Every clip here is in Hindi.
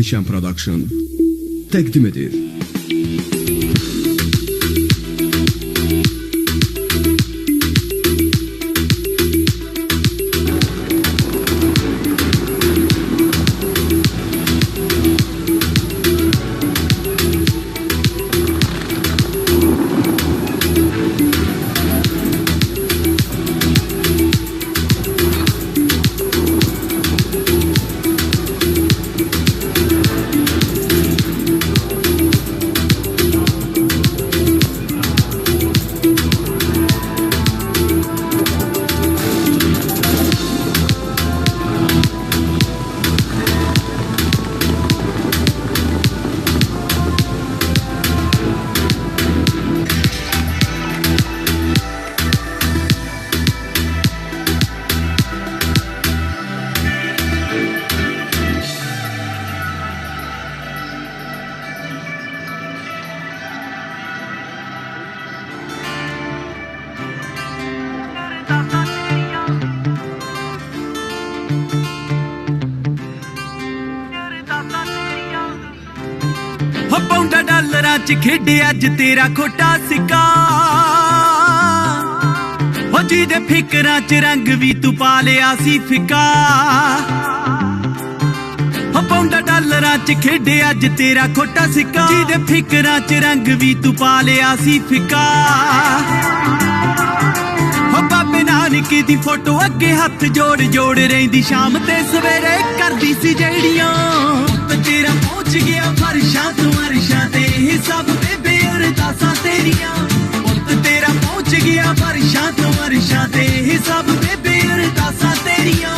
Alişan Production təqdim edir. पौंडा डालरां च खेडे अज तेरा खोटा सिक्का हो जिहदे फिकरां च रंग भी तू पा लिया सी फिक्का हो पौंडा डालरां च खेडे अज तेरा खोटा सिक्का जिहदे फिकरां च रंग भी तू पा लिया सी फिक्का हो बाबे नानक दी फोटो अगे हथ जोड़ जोड़ रहिंदी शाम ते सवेरे करदी सी जेड़ियां तेरा पहुंच गया फरशां तू अरशां ते सब बेबे अरदासां तेरियां पुत्त तेरा पहुंच गया फरशां तू अरशां ते सब बेबे अरदासां तेरियां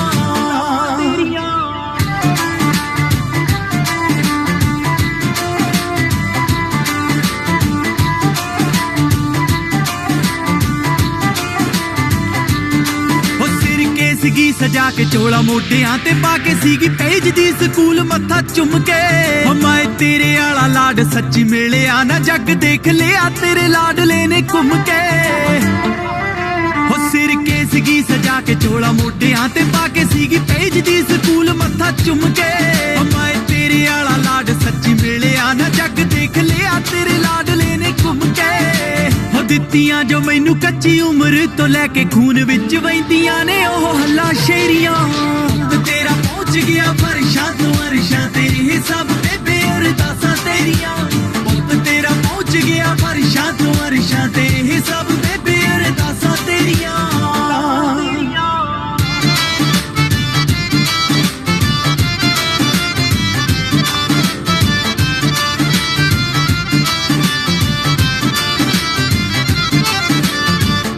सीगी सजा के चोला मोटियां ते पाके सीगी पेज दी स्कूल मत्था चुम के मैं तेरे आला लाड सच्ची मिले ना जग देख लिया तेरे लाडले ने घुम के हो सिर के सीगी सजा के चोला मोटियां ते पाके सीगी पेज दी स्कूल मत्था चुम के मैं तेरे आला लाड सच्ची मिले ना जग देख लिया तेरे लाडले ने घुम के दित्तियां जो मैनू कच्ची उम्र तो लैके खून विच वहिंदियां ने ओह हल्ला शेरियां तेरा पहुंच गया फरशां तू अरशां तेरी सब बेबे अरदासां तेरियां पुत्त तेरा पहुंच गया फरशां तू अरशां तेरी सब बेबे अरदासां तेरियां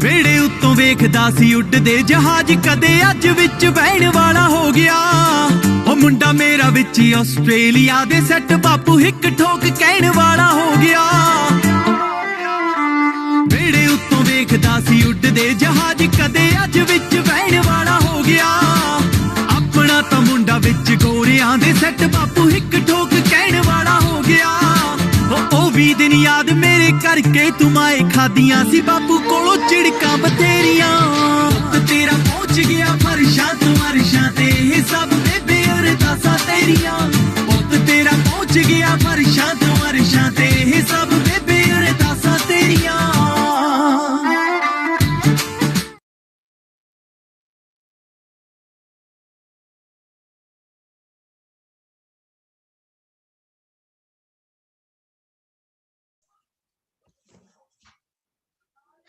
वेड़े उत्तों वेखदा सी उड्डदे जहाज कदे अज विच बहण वाला हो गया ओ मुंडा मेरा विच आस्ट्रेलिया दे सैट बापू हिक ठोक कहण वाला हो गया वेड़े उत्तों वेखदा सी उड्डदे जहाज कदे अज विच बहण वाला हो गया अपना तां मुंडा विच गोरियां दे सैट बापू हिक ठोक कहण वाला हो गया ओ भी दिन याद मेरे करके तुमाए खादियां सी बापू कोलों चिड़कां बथेरियां तेरा पहुंच गया फरशां तू अरशां ते सब बेबे अरदासां तेरियां पुत्त तेरा पहुंच गया फरशां तू अरशां ते सब बेबे अरदासां तेरियां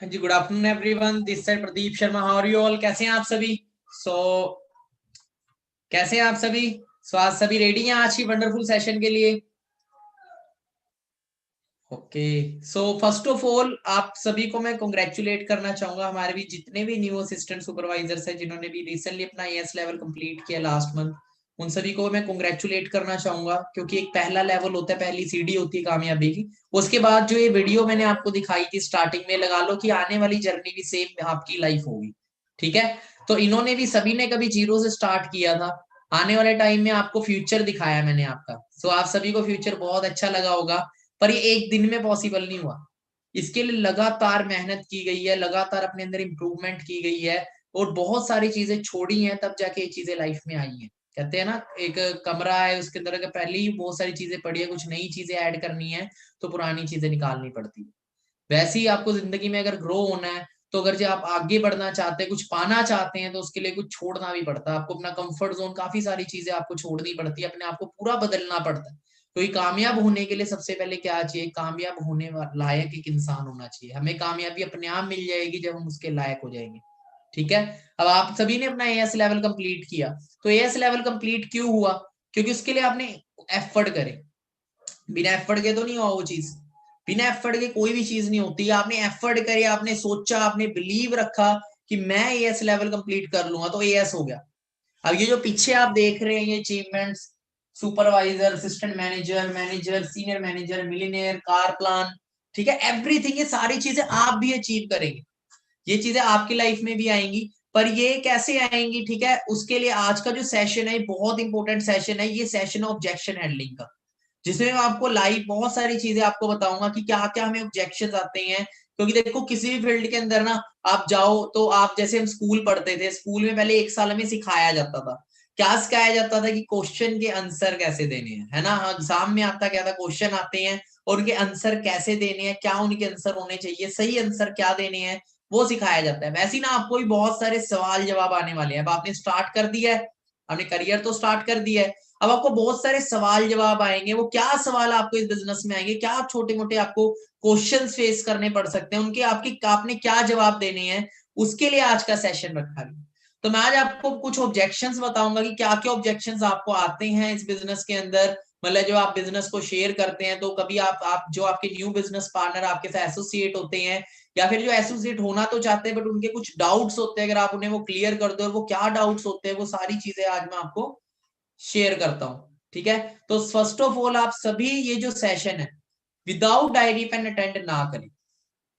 हाँ जी, good afternoon everyone, this side Pradeep Sharma. How are you all? कैसे हैं आप सभी? कैसे हैं आप सभी? आज सभी रेडी हैं आज की वंडरफुल सेशन के लिए? Okay, so first of all आप सभी को मैं कांग्रेचुलेट करना चाहूंगा। हमारे भी जितने भी न्यू असिस्टेंट सुपरवाइजर्स हैं जिन्होंने भी रिसेंटली अपना एएस लेवल कंप्लीट किया लास्ट मंथ, उन सभी को मैं कांग्रेचुलेट करना चाहूंगा क्योंकि एक पहला लेवल होता है, पहली सीढ़ी होती है कामयाबी की। उसके बाद जो ये वीडियो मैंने आपको दिखाई थी स्टार्टिंग में, लगा लो कि आने वाली जर्नी भी सेम आपकी लाइफ होगी। ठीक है, तो इन्होंने भी सभी ने कभी जीरो से स्टार्ट किया था। आने वाले टाइम में आपको फ्यूचर दिखाया मैंने आपका। सो आप सभी को फ्यूचर बहुत अच्छा लगा होगा, पर ये एक दिन में पॉसिबल नहीं हुआ। इसके लिए लगातार मेहनत की गई है, लगातार अपने अंदर इंप्रूवमेंट की गई है और बहुत सारी चीजें छोड़ी हैं, तब जाके ये चीजें लाइफ में आई हैं। कहते हैं ना एक कमरा है, उसके अंदर अगर पहले ही बहुत सारी चीजें पड़ी है, कुछ नई चीजें ऐड करनी है तो पुरानी चीजें निकालनी पड़ती है। वैसे ही आपको जिंदगी में अगर ग्रो होना है, तो अगर जो आप आगे बढ़ना चाहते हैं, कुछ पाना चाहते हैं, तो उसके लिए कुछ छोड़ना भी पड़ता है आपको। अपना कंफर्ट जोन, काफी सारी चीजें आपको छोड़नी पड़ती है, अपने आप को पूरा बदलना पड़ता है। तो कामयाब होने के लिए सबसे पहले क्या चाहिए, कामयाब होने लायक एक इंसान होना चाहिए। हमें कामयाबी अपने आप मिल जाएगी जब हम उसके लायक हो जाएंगे। ठीक है। अब आप सभी ने अपना एएस लेवल कंप्लीट किया, तो एएस लेवल कंप्लीट क्यों हुआ, क्योंकि उसके लिए आपने एफर्ट करे। बिना एफर्ट के तो नहीं हुआ वो चीज, बिना एफर्ट के कोई भी चीज नहीं होती। आपने एफर्ट करे, आपने सोचा, आपने बिलीव रखा कि मैं एएस लेवल कंप्लीट कर लूंगा, तो एएस हो गया। अब ये जो पीछे आप देख रहे हैं ये achievements, supervisor, assistant manager, manager, senior manager, millionaire, car plan, ठीक है, एवरीथिंग, ये सारी चीजें आप भी अचीव करेंगे। ये चीजें आपकी लाइफ में भी आएंगी, पर ये कैसे आएंगी, ठीक है, उसके लिए आज का जो सेशन है बहुत इंपॉर्टेंट सेशन है। ये सेशन ऑब्जेक्शन हैंडलिंग का, जिसमें मैं आपको लाइव बहुत सारी चीजें आपको बताऊंगा कि क्या क्या हमें ऑब्जेक्शन आते हैं। क्योंकि देखो किसी भी फील्ड के अंदर ना आप जाओ, तो आप जैसे हम स्कूल पढ़ते थे, स्कूल में पहले 1 साल में सिखाया जाता था, क्या सिखाया जाता था कि क्वेश्चन के आंसर कैसे देने हैं, है ना। एग्जाम में आता क्या था, क्वेश्चन आते हैं और उनके आंसर कैसे देने हैं, क्या उनके आंसर होने चाहिए, सही आंसर क्या देने हैं, वो सिखाया जाता है। वैसे ही ना आपको भी बहुत सारे सवाल जवाब आने वाले हैं। अब आपने स्टार्ट कर दिया है, आपने करियर तो स्टार्ट कर दिया है, अब आपको बहुत सारे सवाल जवाब आएंगे। वो क्या सवाल आपको इस बिजनेस में आएंगे, क्या छोटे मोटे आपको क्वेश्चंस फेस करने पड़ सकते हैं, उनके आपने क्या जवाब देने हैं, उसके लिए आज का सेशन रखा गया। तो मैं आज आपको कुछ ऑब्जेक्शंस बताऊंगा कि क्या क्या ऑब्जेक्शंस आपको आते हैं इस बिजनेस के अंदर। मतलब जो आप बिजनेस को शेयर करते हैं, तो कभी आप जो आपके न्यू बिजनेस पार्टनर आपके साथ एसोसिएट होते हैं, या फिर जो एसोसिएट होना तो चाहते हैं बट उनके कुछ डाउट्स होते हैं, अगर आप उन्हें वो क्लियर कर दो, और वो क्या डाउट्स होते हैं, वो सारी चीजें आज मैं आपको शेयर करता हूं। ठीक है। तो फर्स्ट ऑफ ऑल आप सभी ये जो सेशन है विदाउट डायरी पेन अटेंड ना करें।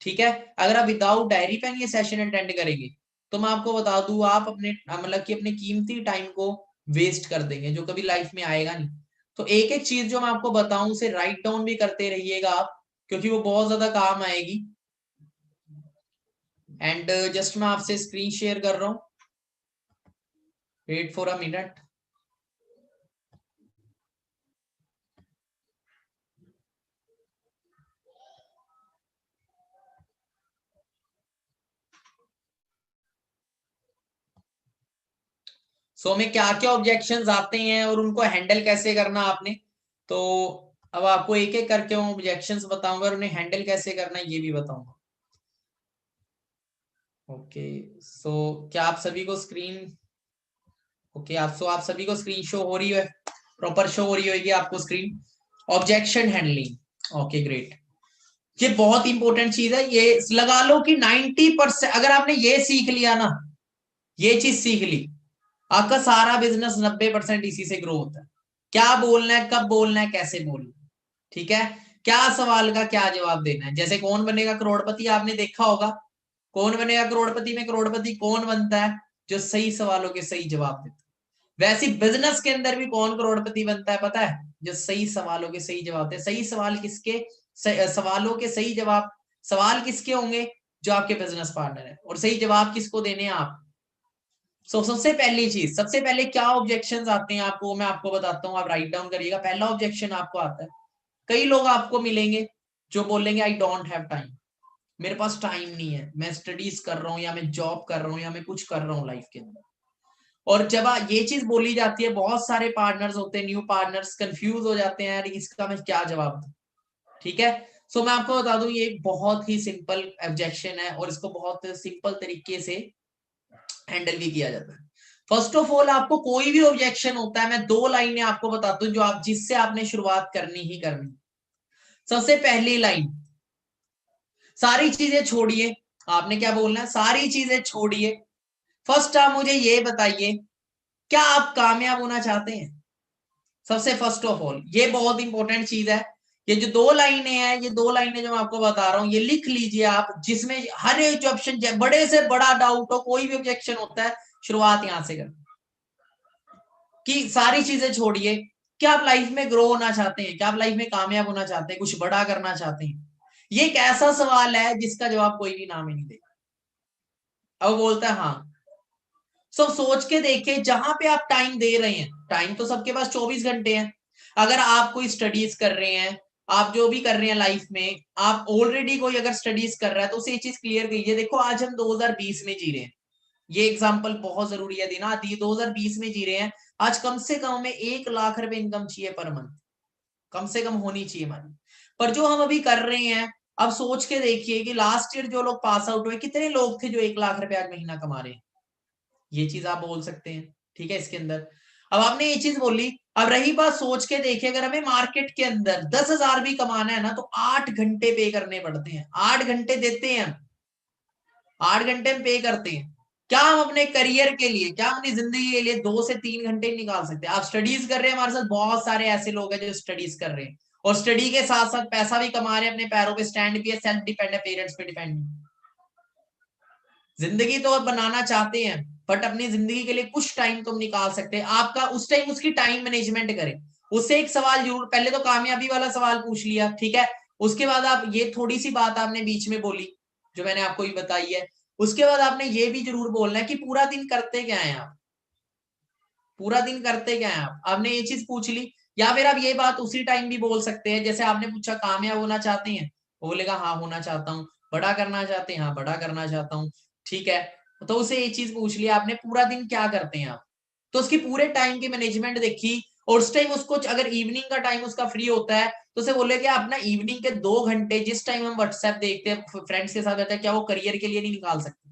ठीक है। अगर आप विदाउट डायरी पेन ये सेशन अटेंड करेंगे, तो मैं आपको बता दूं आप अपने मतलब कि अपने कीमती टाइम को वेस्ट कर देंगे, जो कभी लाइफ में आएगा नहीं। तो एक एक चीज जो मैं आपको बताऊं उसे राइट डाउन भी करते रहिएगा आप, क्योंकि वो बहुत ज्यादा काम आएगी। एंड जस्ट मैं आपसे स्क्रीन शेयर कर रहा हूं, वेट फॉर अ मिनट। सो हमें क्या क्या ऑब्जेक्शंस आते हैं और उनको हैंडल कैसे करना आपने, तो अब आपको एक एक करके मैं ऑब्जेक्शंस बताऊंगा और उन्हें हैंडल कैसे करना है ये भी बताऊंगा। ओके। सो क्या आप सभी को स्क्रीन, ओके, आप सभी को स्क्रीन शो हो रही है, प्रॉपर शो हो रही होगी आपको screen. Objection handling, okay great. ये बहुत इंपॉर्टेंट चीज है। ये लगा लो कि 90% अगर आपने ये सीख लिया ना, ये चीज सीख ली, आपका सारा बिजनेस 90% इसी से ग्रो होता है। क्या बोलना है, कब बोलना है, कैसे बोलना है, ठीक है, क्या सवाल का क्या जवाब देना है। जैसे कौन बनेगा करोड़पति आपने देखा होगा, कौन बनेगा करोड़पति में करोड़पति कौन बनता है, जो सही सवालों के सही जवाब देता है। वैसे बिजनेस के अंदर भी कौन करोड़पति बनता है पता है, जो सही सवालों के सही जवाब दे। सही सवाल किसके, सवालों के सही जवाब, सवाल किसके होंगे, जो आपके बिजनेस पार्टनर है, और सही जवाब किसको देने हैं आप। सबसे पहली चीज, सबसे पहले क्या ऑब्जेक्शंस आते हैं आपको, मैं आपको बताता हूँ, आप राइट डाउन करिएगा। पहला ऑब्जेक्शन आपको आता है, कई लोग आपको मिलेंगे जो बोलेंगे आई डोंट हैव टाइम, मेरे पास टाइम नहीं है, मैं स्टडीज कर रहा हूँ, या मैं जॉब कर रहा हूँ, या मैं कुछ कर रहा हूँ लाइफ के अंदर। और जब ये चीज बोली जाती है, बहुत सारे पार्टनर्स होते हैं, न्यू पार्टनर्स कंफ्यूज हो जाते हैं, यार इसका मैं क्या जवाब दूं। ठीक है। सो मैं आपको बता दूं ये एक बहुत ही सिंपल ऑब्जेक्शन है, और इसको बहुत सिंपल तरीके से हैंडल भी किया जाता है। फर्स्ट ऑफ ऑल आपको कोई भी ऑब्जेक्शन होता है, मैं 2 लाइनें आपको बताता हूं जो आप जिससे आपने शुरुआत करनी ही करनी। सबसे पहली लाइन, सारी चीजें छोड़िए। आपने क्या बोलना है, सारी चीजें छोड़िए। फर्स्ट आप मुझे ये बताइए, क्या आप कामयाब होना चाहते हैं। सबसे फर्स्ट ऑफ ऑल ये बहुत इंपॉर्टेंट चीज है। ये जो 2 लाइनें हैं, ये 2 लाइनें जो मैं आपको बता रहा हूं, ये लिख लीजिए आप, जिसमें हर एक ऑप्शन, बड़े से बड़ा डाउट हो, कोई भी ऑब्जेक्शन होता है, शुरुआत यहां से कर, कि सारी चीजें छोड़िए। क्या आप लाइफ में ग्रो होना चाहते हैं, क्या आप लाइफ में कामयाब होना चाहते हैं, कुछ बड़ा करना चाहते हैं। ये एक ऐसा सवाल है जिसका जवाब कोई भी नाम ही नहीं देगा। अब बोलता है हाँ। सब सोच के देखिए, जहां पे आप टाइम दे रहे हैं, टाइम तो सबके पास 24 घंटे हैं। अगर आप कोई स्टडीज कर रहे हैं, आप जो भी कर रहे हैं लाइफ में, आप ऑलरेडी कोई अगर स्टडीज कर रहा है तो उसे ये चीज क्लियर कीजिए, देखो आज हम 2020 में जी रहे हैं, ये एग्जांपल बहुत जरूरी है देना, 2020 में जी रहे हैं, आज कम से कम हमें 1 लाख रुपए इनकम चाहिए पर मंथ, कम से कम होनी चाहिए हमारी। पर जो हम अभी कर रहे हैं, अब सोच के देखिए कि लास्ट ईयर जो लोग पास आउट हुए, कितने लोग थे जो 1 लाख रुपए आज महीना कमा रहे हैं, ये चीज आप बोल सकते हैं। ठीक है, इसके अंदर अब आपने ये चीज बोली। अब रही बात, सोच के देखिए, अगर हमें मार्केट के अंदर 10,000 भी कमाना है ना, तो 8 घंटे पे करने पड़ते हैं, 8 घंटे देते हैं हम, 8 घंटे में पे करते हैं। क्या हम अपने करियर के लिए, क्या हम अपनी जिंदगी के लिए 2 से 3 घंटे निकाल सकते हैं? आप स्टडीज कर रहे हैं, हमारे साथ बहुत सारे ऐसे लोग हैं जो स्टडीज कर रहे हैं और स्टडी के साथ साथ पैसा भी कमा रहे हैं, अपने पैरों पे स्टैंड भी है, सेल्फ डिपेंड है, पेरेंट्स पे डिपेंड है। जिंदगी तो बनाना चाहते हैं, बट अपनी जिंदगी के लिए कुछ टाइम तुम निकाल सकते हैं, आपका उस टाइम उसकी टाइम मैनेजमेंट करें। उससे एक सवाल जरूर, पहले तो कामयाबी वाला सवाल पूछ लिया, ठीक है, उसके बाद आप ये थोड़ी सी बात आपने बीच में बोली जो मैंने आपको ही बताई है, उसके बाद आपने ये भी जरूर बोलना है कि पूरा दिन करते क्या है आप, पूरा दिन करते क्या है आप, आपने ये चीज पूछ ली। या फिर आप ये बात उसी टाइम भी बोल सकते हैं, जैसे आपने पूछा कामयाब होना चाहते हैं, वो बोलेगा हाँ होना चाहता हूँ, बड़ा करना चाहते हैं, हाँ बड़ा करना चाहता हूँ, ठीक है, तो उसे ये चीज पूछ लिया आपने, पूरा दिन क्या करते हैं आप, तो उसकी पूरे टाइम की मैनेजमेंट देखी, और उस टाइम उसको अगर इवनिंग का टाइम उसका फ्री होता है तो उसे बोले कि अपना इवनिंग के 2 घंटे जिस टाइम हम व्हाट्सएप देखते हैं, फ्रेंड्स के साथ रहते हैं, क्या वो करियर के लिए नहीं निकाल सकते?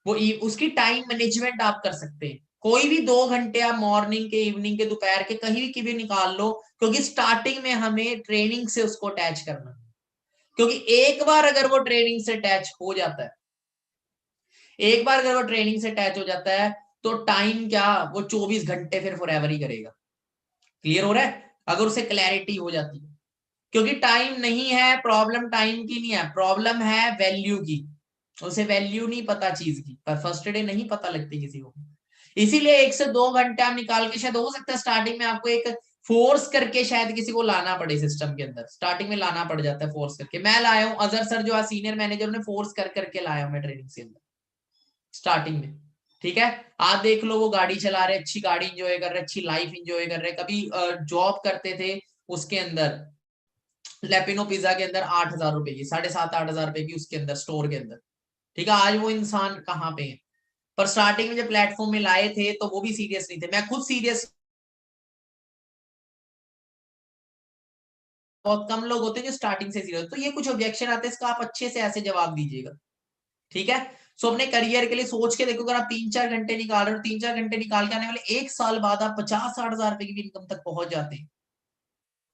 वो उसकी टाइम मैनेजमेंट आप कर सकते हैं, कोई भी 2 घंटे आप मॉर्निंग के, इवनिंग के, दोपहर के, कहीं की भी निकाल लो, क्योंकि स्टार्टिंग में हमें ट्रेनिंग से उसको अटैच करना है, क्योंकि एक बार अगर वो ट्रेनिंग से अटैच हो जाता है, एक बार अगर वो ट्रेनिंग से अटैच हो जाता है, तो टाइम क्या, वो 24 घंटे फिर फॉरएवर ही करेगा। क्लियर हो रहा है? अगर उसे क्लैरिटी हो जाती है, क्योंकि टाइम नहीं है प्रॉब्लम, टाइम की नहीं है प्रॉब्लम, है वैल्यू की, उसे वैल्यू नहीं पता चीज की, पर फर्स्ट डे नहीं पता लगती किसी को, इसीलिए 1 से 2 घंटे आप निकाल के, शायद हो सकता है स्टार्टिंग में आपको एक फोर्स करके शायद किसी को लाना पड़े सिस्टम के अंदर, स्टार्टिंग में लाना पड़ जाता है फोर्स करके, मैं लाया हूं, अजहर सर जो है सीनियर मैनेजर ने फोर्स कर करके लाया मैं ट्रेनिंग के अंदर स्टार्टिंग में। ठीक है, आप देख लो वो गाड़ी चला रहे, अच्छी गाड़ी इंजॉय कर रहे, अच्छी लाइफ इंजॉय कर रहे, कभी जॉब करते थे उसके अंदर लेपिनो पिज्जा के अंदर 8,000 रुपए की, 7,500-8,000 रुपए की उसके अंदर स्टोर के अंदर, ठीक है, आज वो इंसान कहाँ पे है? पर स्टार्टिंग में जब प्लेटफॉर्म में लाए थे तो वो भी सीरियस नहीं थे, मैं खुद सीरियस, बहुत कम लोग होते हैं जो स्टार्टिंग से सीरियस, तो ये कुछ ऑब्जेक्शन आते हैं, इसका आप अच्छे से ऐसे जवाब दीजिएगा। ठीक है, सो अपने करियर के लिए सोच के देखो, अगर आप 3-4 घंटे निकाल रहे हो, 3-4 घंटे निकाल के आने वाले 1 साल बाद आप 50-60,000 रुपए की भी इनकम तक पहुंच जाते हैं,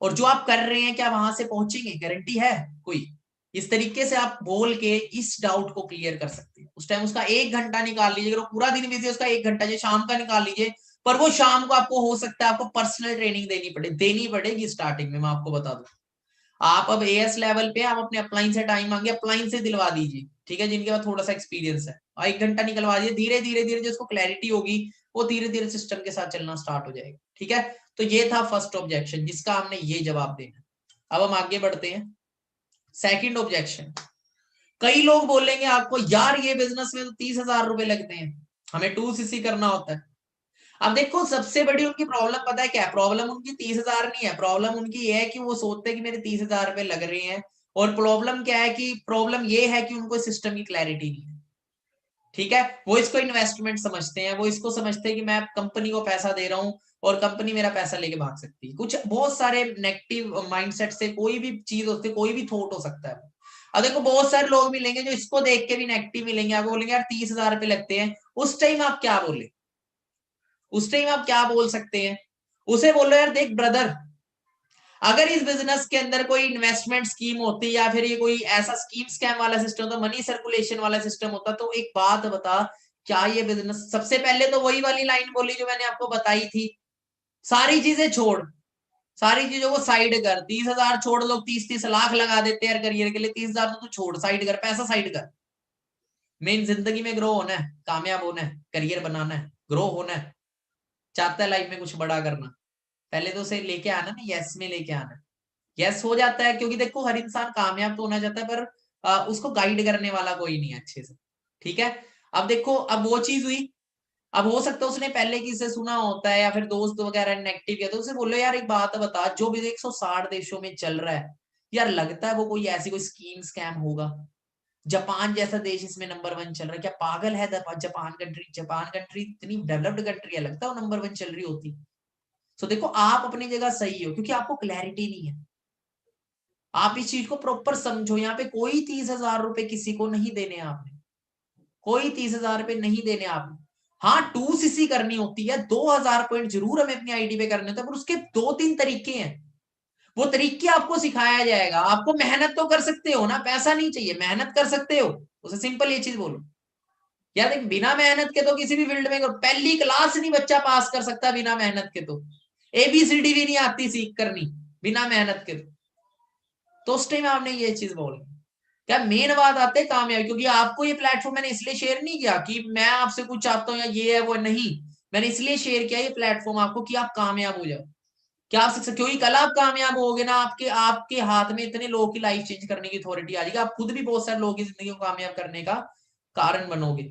और जो आप कर रहे हैं क्या वहां से पहुंचेंगे, गारंटी है कोई? इस तरीके से आप बोल के इस डाउट को क्लियर कर सकते हैं। उस टाइम उसका 1 घंटा निकाल लीजिए, अगर पूरा दिन बिजी है उसका 1 घंटा जो शाम का निकाल लीजिए, पर वो शाम को आपको हो सकता है आपको पर्सनल ट्रेनिंग देनी पड़ेगी स्टार्टिंग में, मैं आपको बता दूं। आप अब एएस लेवल पे आप अपने अपलाइन से टाइम मांगे, अपलाइन से दिलवा दीजिए, ठीक है, जिनके पास थोड़ा सा एक्सपीरियंस है, 1 घंटा निकलवा दीजिए, धीरे धीरे धीरे जिसको क्लैरिटी होगी वो धीरे धीरे सिस्टम के साथ चलना स्टार्ट हो जाएगा। ठीक है, तो ये था फर्स्ट ऑब्जेक्शन जिसका हमने ये जवाब देना। अब हम आगे बढ़ते हैं, सेकंड ऑब्जेक्शन। कई लोग बोलेंगे आपको, यार ये बिजनेस में तो 30,000 रुपए लगते हैं, हमें 2cc करना होता है। अब देखो सबसे बड़ी उनकी प्रॉब्लम पता है क्या है? प्रॉब्लम उनकी 30,000 नहीं है, प्रॉब्लम उनकी ये है कि वो सोचते हैं कि मेरे 30,000 रुपए लग रहे हैं, और प्रॉब्लम क्या है कि प्रॉब्लम ये है कि उनको सिस्टम की क्लैरिटी नहीं है। ठीक है, वो इसको इन्वेस्टमेंट समझते हैं, वो इसको समझते हैं कि मैं कंपनी को पैसा दे रहा हूं और कंपनी मेरा पैसा लेके भाग सकती है, कुछ बहुत सारे नेगेटिव माइंडसेट से कोई भी चीज होती है, कोई भी थॉट हो सकता है। अब देखो बहुत सारे लोग मिलेंगे जो इसको देख के भी नेगेटिव मिलेंगे, आपको बोलेंगे यार 30,000 रुपए लगते हैं, उस टाइम आप क्या बोले? उस टाइम आप क्या बोल सकते हैं? उसे बोलो यार देख ब्रदर, अगर इस बिजनेस के अंदर कोई इन्वेस्टमेंट स्कीम होती या फिर ये कोई ऐसा स्कीम स्कैम वाला सिस्टम होता, मनी सर्कुलेशन वाला सिस्टम होता, तो एक बात बता, क्या ये बिजनेस, सबसे पहले तो वही वाली लाइन बोली जो मैंने आपको बताई थी, सारी चीजें छोड़, सारी चीजों को साइड कर, 30,000 छोड़, लोग 30-30 लाख लगा देते हैं करियर के लिए, 30,000 तो तू छोड़, साइड कर, पैसा साइड कर। मेन जिंदगी में ग्रो होना है, कामयाब होना है, करियर बनाना है, ग्रो होना है, चाहता है लाइफ में कुछ बड़ा करना, पहले तो उसे लेके आना ना, यस में लेके आना। यस हो जाता है, क्योंकि देखो हर इंसान कामयाब तो होना चाहता है, पर उसको गाइड करने वाला कोई नहीं है अच्छे से। ठीक है, अब देखो अब वो चीज हुई, अब हो सकता है उसने पहले किसी से सुना होता है या फिर दोस्त वगैरह नेगेटिव किया, तो उसे बोलो यार एक बात बता, जो भी 160 देशों में चल रहा है यार, लगता है वो कोई ऐसी कोई स्कीम स्कैम होगा? जापान जैसा देश इसमें नंबर 1 चल रहा है, क्या पागल है जापान कंट्री? जापान कंट्री इतनी डेवलप्ड कंट्री है, लगता है वो नंबर 1 चल रही होती? तो देखो आप अपनी जगह सही हो, क्योंकि आपको क्लैरिटी नहीं है। आप इस चीज को प्रॉपर समझो, यहाँ पे कोई 30,000 रुपए किसी को नहीं देने आपने, कोई 30,000 रुपए नहीं देने आपने। हाँ 2cc करनी होती है, 2,000 पॉइंट जरूर हमें अपनी आईडी पे करने होते हैं, पर उसके 2-3 तरीके हैं, वो तरीके आपको सिखाया जाएगा। आपको मेहनत तो कर सकते हो ना, पैसा नहीं चाहिए, मेहनत कर सकते हो, उसे सिंपल ये चीज बोलो यार। देख बिना मेहनत के तो किसी भी फील्ड में पहली क्लास नहीं बच्चा पास कर सकता बिना मेहनत के, तो ABCD भी नहीं आती सीख करनी बिना मेहनत के। तो उस टाइम आपने ये चीज बोली। क्या मेन बात आते हैं कामयाबी, क्योंकि आपको ये प्लेटफॉर्म मैंने इसलिए शेयर नहीं किया कि मैं आपसे कुछ चाहता हूँ या ये है वो नहीं, मैंने इसलिए शेयर किया ये प्लेटफॉर्म आपको कि आप कामयाब हो जाओ। क्या आप सकते, क्योंकि कल आप कामयाब होगे ना, आपके आपके हाथ में इतने लोगों की लाइफ चेंज करने की अथॉरिटी आ जाएगी, आप खुद भी बहुत सारे लोगों की जिंदगी को कामयाब करने का कारण बनोगे।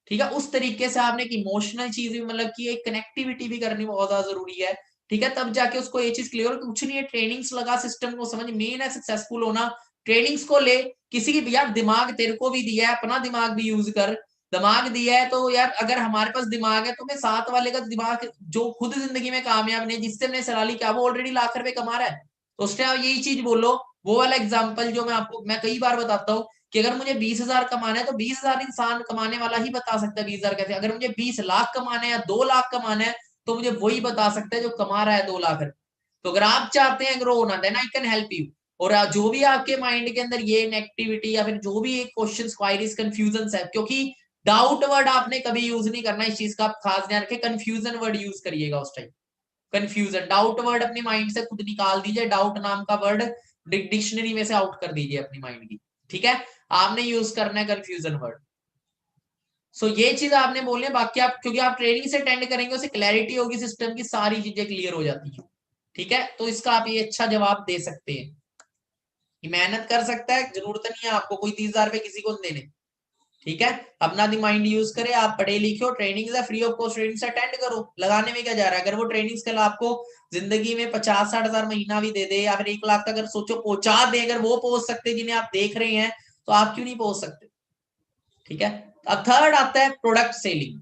ठीक है, उस तरीके से आपने एक इमोशनल चीज भी, मतलब कि एक कनेक्टिविटी भी करनी बहुत ज्यादा जरूरी है। ठीक है, तब जाके उसको ये चीज क्लियर हो, कुछ नहीं है, ट्रेनिंग्स लगा, सिस्टम को समझ, मेन है सक्सेसफुल होना। ट्रेनिंग्स को ले, किसी की यार दिमाग तेरे को भी दिया है, अपना दिमाग भी यूज कर, दिमाग दिया है तो यार अगर हमारे पास दिमाग है तो मैं साथ वाले का दिमाग, जो खुद जिंदगी में कामयाब नहीं, जिससे मैंने सलाह ली, क्या वो ऑलरेडी लाख रुपए कमा रहा है? तो उसने आप यही चीज बोलो, वो वाला एग्जाम्पल जो मैं कई बार बताता हूँ कि अगर मुझे 20,000 कमाना है तो 20,000 इंसान कमाने वाला ही बता सकता है 20,000 कैसे। अगर मुझे 20 लाख कमाना है या 2 लाख कमाना है तो मुझे वही बता सकता है जो कमा रहा है 2 लाख। तो अगर आप चाहते हैं ग्रो होना, then I can help you. और जो भी आपके माइंड के अंदर ये नेगेटिविटी या फिर जो भी क्वेश्चंस, क्वायरीज, कंफ्यूजन है, क्योंकि डाउट वर्ड आपने कभी यूज नहीं करना, इस चीज का आप खास ध्यान रखें, कंफ्यूजन वर्ड यूज करिएगा उस टाइम। कंफ्यूजन, डाउट वर्ड अपनी माइंड से खुद निकाल दीजिए, डाउट नाम का वर्ड डिक्शनरी में से आउट कर दीजिए अपनी माइंड की। ठीक है, आपने यूज करना है कंफ्यूजन वर्ड। सो ये चीज आपने बोलनी है, बाकी आप क्योंकि आप ट्रेनिंग से अटेंड करेंगे, उसे क्लैरिटी होगी सिस्टम की, सारी चीजें क्लियर हो जाती है। ठीक है, तो इसका आप ये अच्छा जवाब दे सकते हैं कि मेहनत कर सकता है, जरूरत नहीं है आपको कोई 30,000 रुपए किसी को देने। ठीक है, अपना दी माइंड यूज करे, आप पढ़े लिखे हो, ट्रेनिंग है फ्री ऑफ कॉस्ट, ट्रेनिंग से अटेंड करो, लगाने में क्या जा रहा है? अगर वो ट्रेनिंग कल आपको जिंदगी में 50-60 हजार महीना भी दे दे या फिर 1 लाख का अगर सोचो पहुंचा दे, अगर वो पहुंच सकते जिन्हें आप देख रहे हैं, तो आप क्यों नहीं पहुंच सकते? ठीक है, अब थर्ड आता है प्रोडक्ट सेलिंग।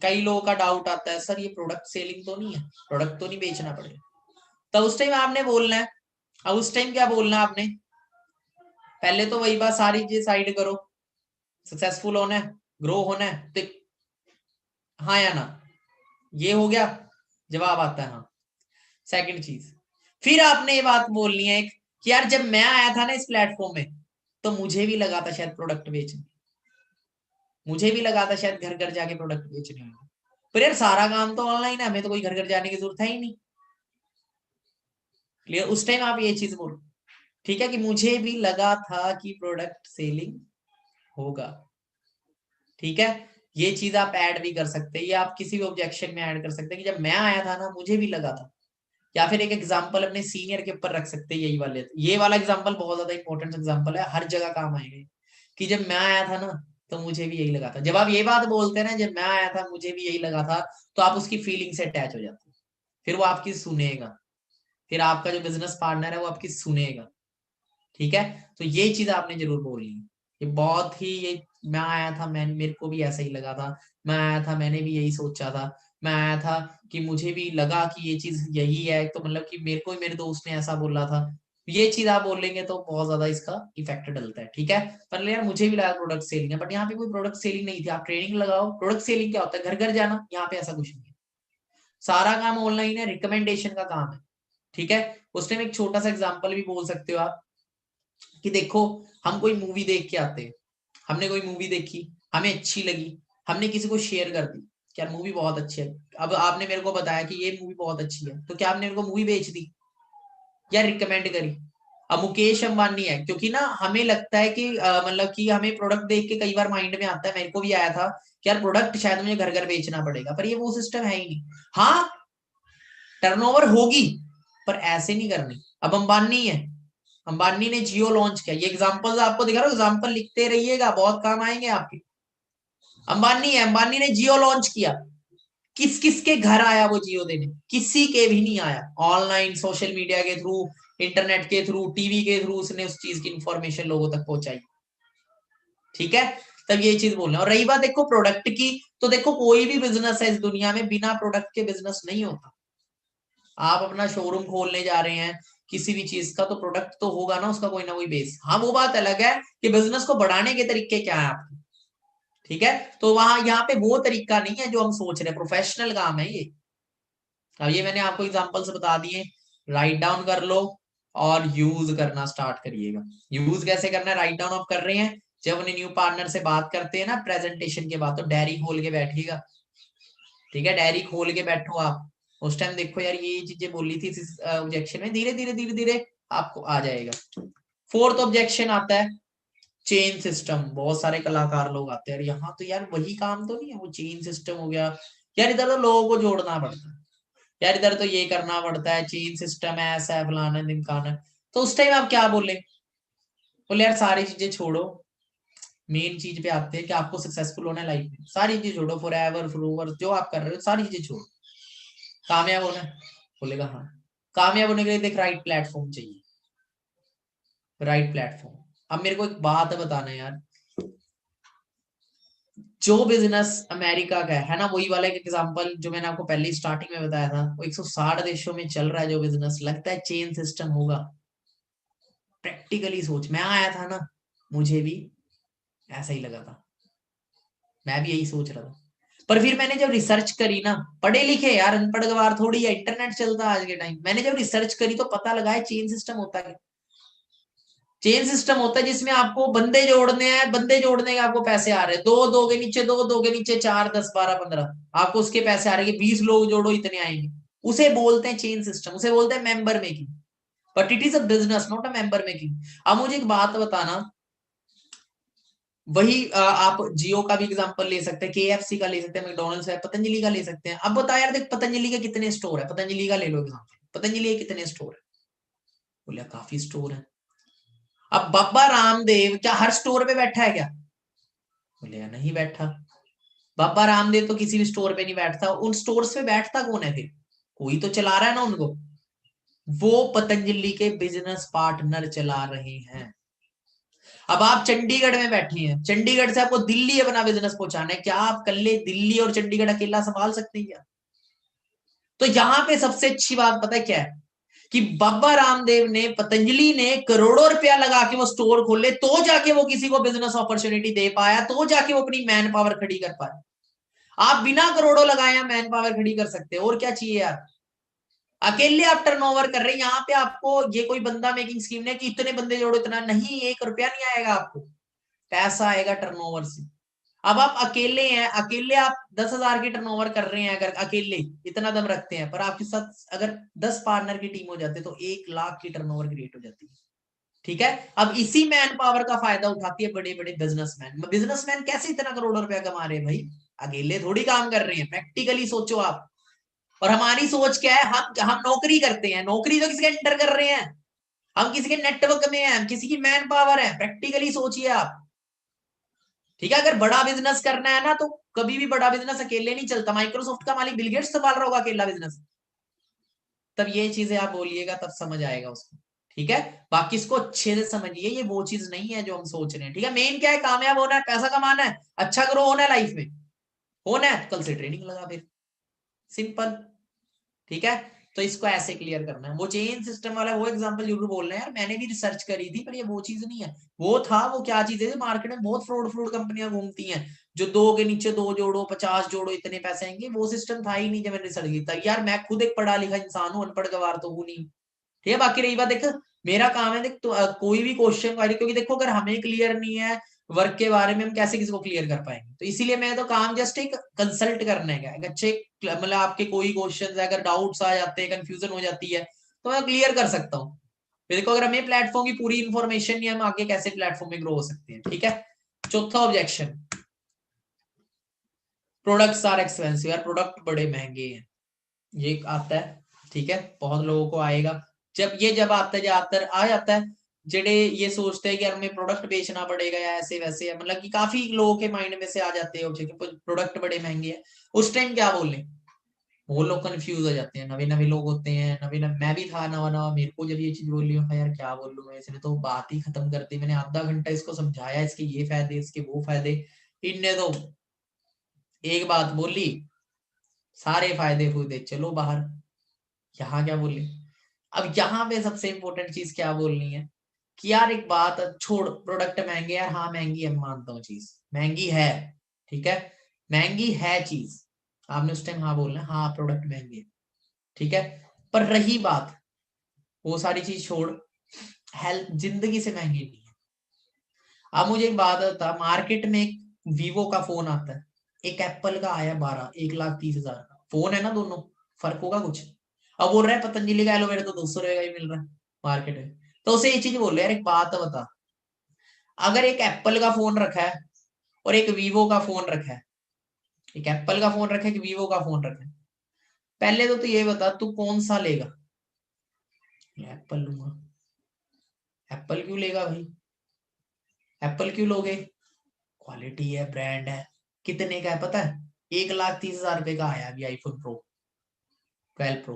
कई लोगों का डाउट आता है, सर ये प्रोडक्ट सेलिंग तो नहीं है, प्रोडक्ट तो नहीं बेचना पड़ेगा? तो उस टाइम आपने बोलना है, अब उस टाइम क्या बोलना है आपने? पहले तो वही बात, सारी चीज साइड करो, सक्सेसफुल होना है, ग्रो होना है, तो हाँ या ना, ये हो गया, जवाब आता है हाँ। सेकंड चीज, फिर आपने ये बात बोलनी है कि यार जब मैं आया था ना इस प्लेटफॉर्म में, तो मुझे भी लगा था शायद प्रोडक्ट बेचने, मुझे भी लगा था शायद घर घर जाके प्रोडक्ट बेचने होंगे, पर यार सारा काम तो ऑनलाइन है, हमें तो कोई घर घर जाने की जरूरत है ही नहीं। क्लियर, उस टाइम आप ये चीज बोलो। ठीक है, कि मुझे भी लगा था कि प्रोडक्ट सेलिंग होगा। ठीक है, ये चीज आप ऐड भी कर सकते हैं, ये आप किसी भी ऑब्जेक्शन में ऐड कर सकते हैं कि जब मैं आया था ना मुझे भी लगा था। या फिर एक एग्जांपल अपने सीनियर के ऊपर रख सकते हैं, यही वाले, ये वाला एग्जांपल बहुत ज्यादा इंपॉर्टेंट एग्जांपल है, हर जगह काम आएगा कि जब मैं आया था ना तो मुझे भी यही लगा था। जब आप ये बात बोलते हैं ना, जब मैं आया था मुझे भी यही लगा था, तो आप उसकी फीलिंग से अटैच हो जाते हैं, फिर वो आपकी सुनेगा, फिर आपका जो बिजनेस पार्टनर है वो आपकी सुनेगा। ठीक है, तो ये चीज आपने जरूर बोलनी है, ये बहुत ही, ये मैं आया था, मैं मेरे को भी ऐसा ही लगा था, मैं आया था मैंने भी यही सोचा था, मैं आया था कि मुझे भी लगा कि ये चीज यही है, तो मतलब कि मेरे को ही मेरे दोस्त ने ऐसा बोला था। ये चीज आप बोलेंगे तो बहुत ज्यादा इसका इफेक्ट डलता है। ठीक है, पर यार मुझे भी लगा प्रोडक्ट सेलिंग है, बट यहाँ पे कोई प्रोडक्ट सेलिंग नहीं थी, आप ट्रेनिंग लगाओ। प्रोडक्ट सेलिंग क्या होता है? घर घर जाना, यहाँ पे ऐसा कुछ नहीं है, सारा काम ऑनलाइन है, रिकमेंडेशन का काम है। ठीक है, उस टाइम एक छोटा सा एग्जाम्पल भी बोल सकते हो आप कि देखो, हम कोई मूवी देख के आते हैं, हमने कोई मूवी देखी, हमें अच्छी लगी, हमने किसी को शेयर कर दी कि यार मूवी बहुत अच्छी है, अब आपने मेरे को बताया कि ये मूवी बहुत अच्छी है, तो क्या आपने मेरे को मूवी बेच दी या रिकमेंड करी? अब मुकेश अंबानी है, क्योंकि ना हमें लगता है कि मतलब कि हमें प्रोडक्ट देख के कई बार माइंड में आता है, मेरे को भी आया था कि यार प्रोडक्ट शायद मुझे घर घर बेचना पड़ेगा, पर ये वो सिस्टम है ही नहीं। हाँ टर्नओवर होगी, पर ऐसे नहीं करनी। अब अंबानी है, अंबानी ने जियो लॉन्च किया, ये एग्जांपल्स आपको दिखा रहा हूं, एग्जांपल लिखते रहिएगा, बहुत काम आएंगे आपके। अंबानी है, अंबानी ने जियो लॉन्च किया, किस किस के घर आया वो जियो देने? किसी के भी नहीं आया। ऑनलाइन सोशल मीडिया के थ्रू, इंटरनेट के थ्रू, टीवी के थ्रू उसने उस चीज की इंफॉर्मेशन लोगों तक पहुंचाई। ठीक है, तब ये चीज बोलना। और रही बात देखो प्रोडक्ट की, तो देखो कोई भी बिजनेस है इस दुनिया में, बिना प्रोडक्ट के बिजनेस नहीं होता। आप अपना शोरूम खोलने जा रहे हैं किसी भी चीज का, तो प्रोडक्ट तो होगा ना उसका कोई ना कोई बेस। हाँ वो बात अलग है कि बिजनेस को बढ़ाने के तरीके क्या है आपके। ठीक है, तो वहां यहाँ पे वो तरीका नहीं है जो हम सोच रहे हैं, प्रोफेशनल काम है ये। अब ये मैंने आपको एग्जांपल से बता दिए, राइट डाउन कर लो और यूज करना स्टार्ट करिएगा। यूज कैसे करना है? राइट डाउन आप कर रहे हैं, जब अपने न्यू पार्टनर से बात करते हैं ना प्रेजेंटेशन के बाद, तो डायरी खोल के बैठिएगा। ठीक है, डायरी खोल के बैठो आप, उस टाइम देखो यार ये चीजें बोली थी इस ऑब्जेक्शन में, धीरे धीरे धीरे धीरे आपको आ जाएगा। फोर्थ ऑब्जेक्शन आता है चेन सिस्टम। बहुत सारे कलाकार लोग आते हैं यार यहाँ, तो यार वही काम तो नहीं है, वो चेन सिस्टम हो गया यार, इधर तो लोगों को जोड़ना पड़ता है यार, इधर तो ये करना पड़ता है, चेन सिस्टम है, ऐसा है, फलाना ढिमकाना है। तो उस टाइम आप क्या बोले? बोले यार सारी चीजें छोड़ो, मेन चीज पे आते हैं कि आपको सक्सेसफुल होना है लाइफ में। सारी चीजें छोड़ो, फॉर एवर फॉर जो आप कर रहे हो सारी चीजें छोड़ो, कामयाब होना है। बोलेगा हाँ, कामयाब होने के लिए देख राइट प्लेटफॉर्म चाहिए, राइट प्लेटफॉर्म। अब मेरे को एक बात बताना है यार, जो बिजनेस अमेरिका का है ना, वही वाला एक एग्जांपल जो मैंने आपको पहले स्टार्टिंग में बताया था, वो 160 देशों में चल रहा है जो बिजनेस, लगता है चेन सिस्टम होगा। प्रैक्टिकली सोच, मैं आया था ना, मुझे भी ऐसा ही लगा था, मैं भी यही सोच रहा था। पर फिर मैंने जब रिसर्च करी ना, पढ़े लिखे यार, अनपढ़ गवार थोड़ी है, इंटरनेट चलता है आज के टाइम, मैंने जब रिसर्च करी तो पता लगा है चेन सिस्टम होता है। चेन सिस्टम होता है जिसमें आपको बंदे जोड़ने हैं, बंदे जोड़ने के आपको पैसे आ रहे हैं, दो के नीचे दो के नीचे 4, 10, 12, 15, आपको उसके पैसे आ रहे हैं, 20 लोग जोड़ो इतने आएंगे। उसे बोलते हैं चेन सिस्टम, उसे बोलते हैं member making. But it is a business, not a member making. अब मुझे एक बात बताना, वही आप जियो का भी एग्जांपल ले सकते हैं, केएफसी का ले सकते हैं, मैकडॉनल्ड्स है, पतंजलि का ले सकते हैं। अब बता यार, देख पतंजलि के कितने स्टोर है, पतंजलि का ले लो एग्जांपल, पतंजलि के कितने स्टोर है? बोले काफी स्टोर है। अब बाबा रामदेव क्या हर स्टोर पे बैठा है क्या? बोले नहीं बैठा। बाबा रामदेव तो किसी भी स्टोर पे नहीं बैठता, उन स्टोर्स पे बैठता कौन है फिर? कोई तो चला रहा है ना उनको, वो पतंजलि के बिजनेस पार्टनर चला रहे हैं। अब आप चंडीगढ़ में बैठे हैं, चंडीगढ़ से आपको दिल्ली अपना बिजनेस पहुंचाना है, क्या आप कल्ले दिल्ली और चंडीगढ़ अकेला संभाल सकते हैं क्या? तो यहां पे सबसे अच्छी बात पता है क्या है, कि बाबा रामदेव ने, पतंजलि ने करोड़ों रुपया लगा के वो स्टोर खोले, तो जाके वो किसी को बिजनेस अपॉर्चुनिटी दे पाया, तो जाके वो अपनी मैन पावर खड़ी कर पाया। आप बिना करोड़ों लगाए मैन पावर खड़ी कर सकते हैं, और क्या चाहिए यार? अकेले आप टर्नओवर कर रहे हैं, यहाँ पे आपको ये कोई बंदा मेकिंग स्कीम नहीं कि इतने बंदे जोड़ो, इतना नहीं, 1 रुपया नहीं आएगा आपको, पैसा आएगा टर्नओवर से। अब आप अकेले हैं, अकेले आप 10,000 की टर्नओवर कर रहे हैं, अगर अकेले इतना दम रखते हैं, पर आपके साथ अगर 10 पार्टनर की टीम हो जाती है तो 1 लाख की टर्नओवर क्रिएट हो जाती है। ठीक है, अब इसी मैन पावर का फायदा उठाती है बड़े बड़े बिजनेसमैन। बिजनेसमैन कैसे इतना करोड़ों रुपया कमा रहे हैं भाई? अकेले थोड़ी काम कर रहे हैं, प्रैक्टिकली सोचो आप। और हमारी सोच क्या है, हम नौकरी करते हैं, नौकरी तो किसी के अंडर कर रहे हैं, हम किसी के नेटवर्क में हैं, हम किसी की मैन पावर है, प्रैक्टिकली सोचिए आप। ठीक है, अगर बड़ा बिजनेस करना है ना, तो कभी भी बड़ा बिजनेस अकेले नहीं चलता। माइक्रोसॉफ्ट का मालिक बिल गेट्स संभाल रहा होगा अकेला बिजनेस, तब ये चीजें आप बोलिएगा तब समझ आएगा उसको। ठीक है, बाकी इसको अच्छे से समझिए, ये वो चीज नहीं है जो हम सोच रहे हैं। ठीक है, मेन क्या है, कामयाब होना है, पैसा कमाना है, अच्छा ग्रो होना है लाइफ में, होना है, कल से ट्रेनिंग लगा फिर, सिंपल। ठीक है, तो इसको ऐसे क्लियर करना है। वो चेन सिस्टम वाला वो एग्जांपल जरूर बोल रहे हैं यार, मैंने भी रिसर्च करी थी, पर ये वो चीज नहीं है। वो था, वो क्या चीज है, मार्केट में बहुत फ्रॉड कंपनियां घूमती हैं, जो 2 के नीचे 2 जोड़ो, 50 जोड़ो, इतने पैसे आएंगे। वो सिस्टम था ही नहीं जब मैंने रिसर्च की था। यार मैं खुद एक पढ़ा लिखा इंसान हूँ, अनपढ़ गवार तो हूँ नहीं। ठीक है, बाकी रही बात, देख मेरा काम है, देख तो, कोई भी क्वेश्चन, क्योंकि देखो अगर हमें क्लियर नहीं है वर्क के बारे में, हम कैसे किसी को क्लियर कर पाएंगे? तो इसीलिए मैं तो काम जस्ट एक कंसल्ट करने का, एक अच्छे मतलब आपके कोई क्वेश्चन है, अगर डाउट्स आ जाते हैं, कंफ्यूजन हो जाती है, तो मैं क्लियर कर सकता हूँ। देखो अगर हमें प्लेटफॉर्म की पूरी इन्फॉर्मेशन नहीं है, हम आगे कैसे प्लेटफॉर्म में ग्रो हो सकते हैं। ठीक है, चौथा ऑब्जेक्शन, प्रोडक्ट्स आर एक्सपेंसिव। यार प्रोडक्ट बड़े महंगे हैं, ये आता है। ठीक है, बहुत लोगों को आएगा, जब आता है, ज्यादातर आ जाता है, जेडे ये सोचते हैं कि यार हमें प्रोडक्ट बेचना पड़ेगा या ऐसे वैसे है, मतलब कि काफी लोगों के माइंड में से आ जाते हैं कि प्रोडक्ट बड़े महंगे हैं, उस टाइम क्या बोले, वो लोग कंफ्यूज हो जाते हैं। नवे नवे लोग होते हैं, नवे नवे, मैं भी था नवा नवा, मेरे को जब ये चीज बोली यार क्या बोल लूं मैं, इसने तो बात ही खत्म कर दी। मैंने आधा घंटा इसको समझाया, इसके ये फायदे, इसके वो फायदे, इनने तो एक बात बोली, सारे फायदे फूदे, चलो बाहर। यहाँ क्या बोले, अब यहाँ पे सबसे इंपॉर्टेंट चीज क्या बोलनी है कि यार एक बात छोड़, प्रोडक्ट महंगे यार, हाँ महंगी है, मानता हूँ चीज महंगी है, ठीक है, महंगी है चीज, आपने उस टाइम हाँ बोलना है, हाँ प्रोडक्ट महंगे है, ठीक है। पर रही बात, वो सारी चीज छोड़, हेल्थ जिंदगी से महंगी नहीं है। अब मुझे एक बात बता, मार्केट में एक वीवो का फोन आता है, एक एप्पल का आया 1,30,000 का फोन है ना, दोनों फर्क होगा कुछ। अब बोल रहा है पतंजलि का एलोवेरा तो 200 रुपए का ही मिल रहा है मार्केट में, तो उसे ये चीज बोल रहे यार एक बात बता, अगर एक एप्पल का फोन रखा है और एक वीवो का फोन रखा है, एक एप्पल का फोन रखा है, एक वीवो का फोन रखा है, पहले तो तू ये बता तू कौन सा लेगा। एप्पल लूंगा। एप्पल क्यों लेगा भाई, एप्पल क्यों लोगे, क्वालिटी है, ब्रांड है। कितने का है पता है, 1,30,000 रुपए का आया अभी आईफोन प्रो 12 प्रो,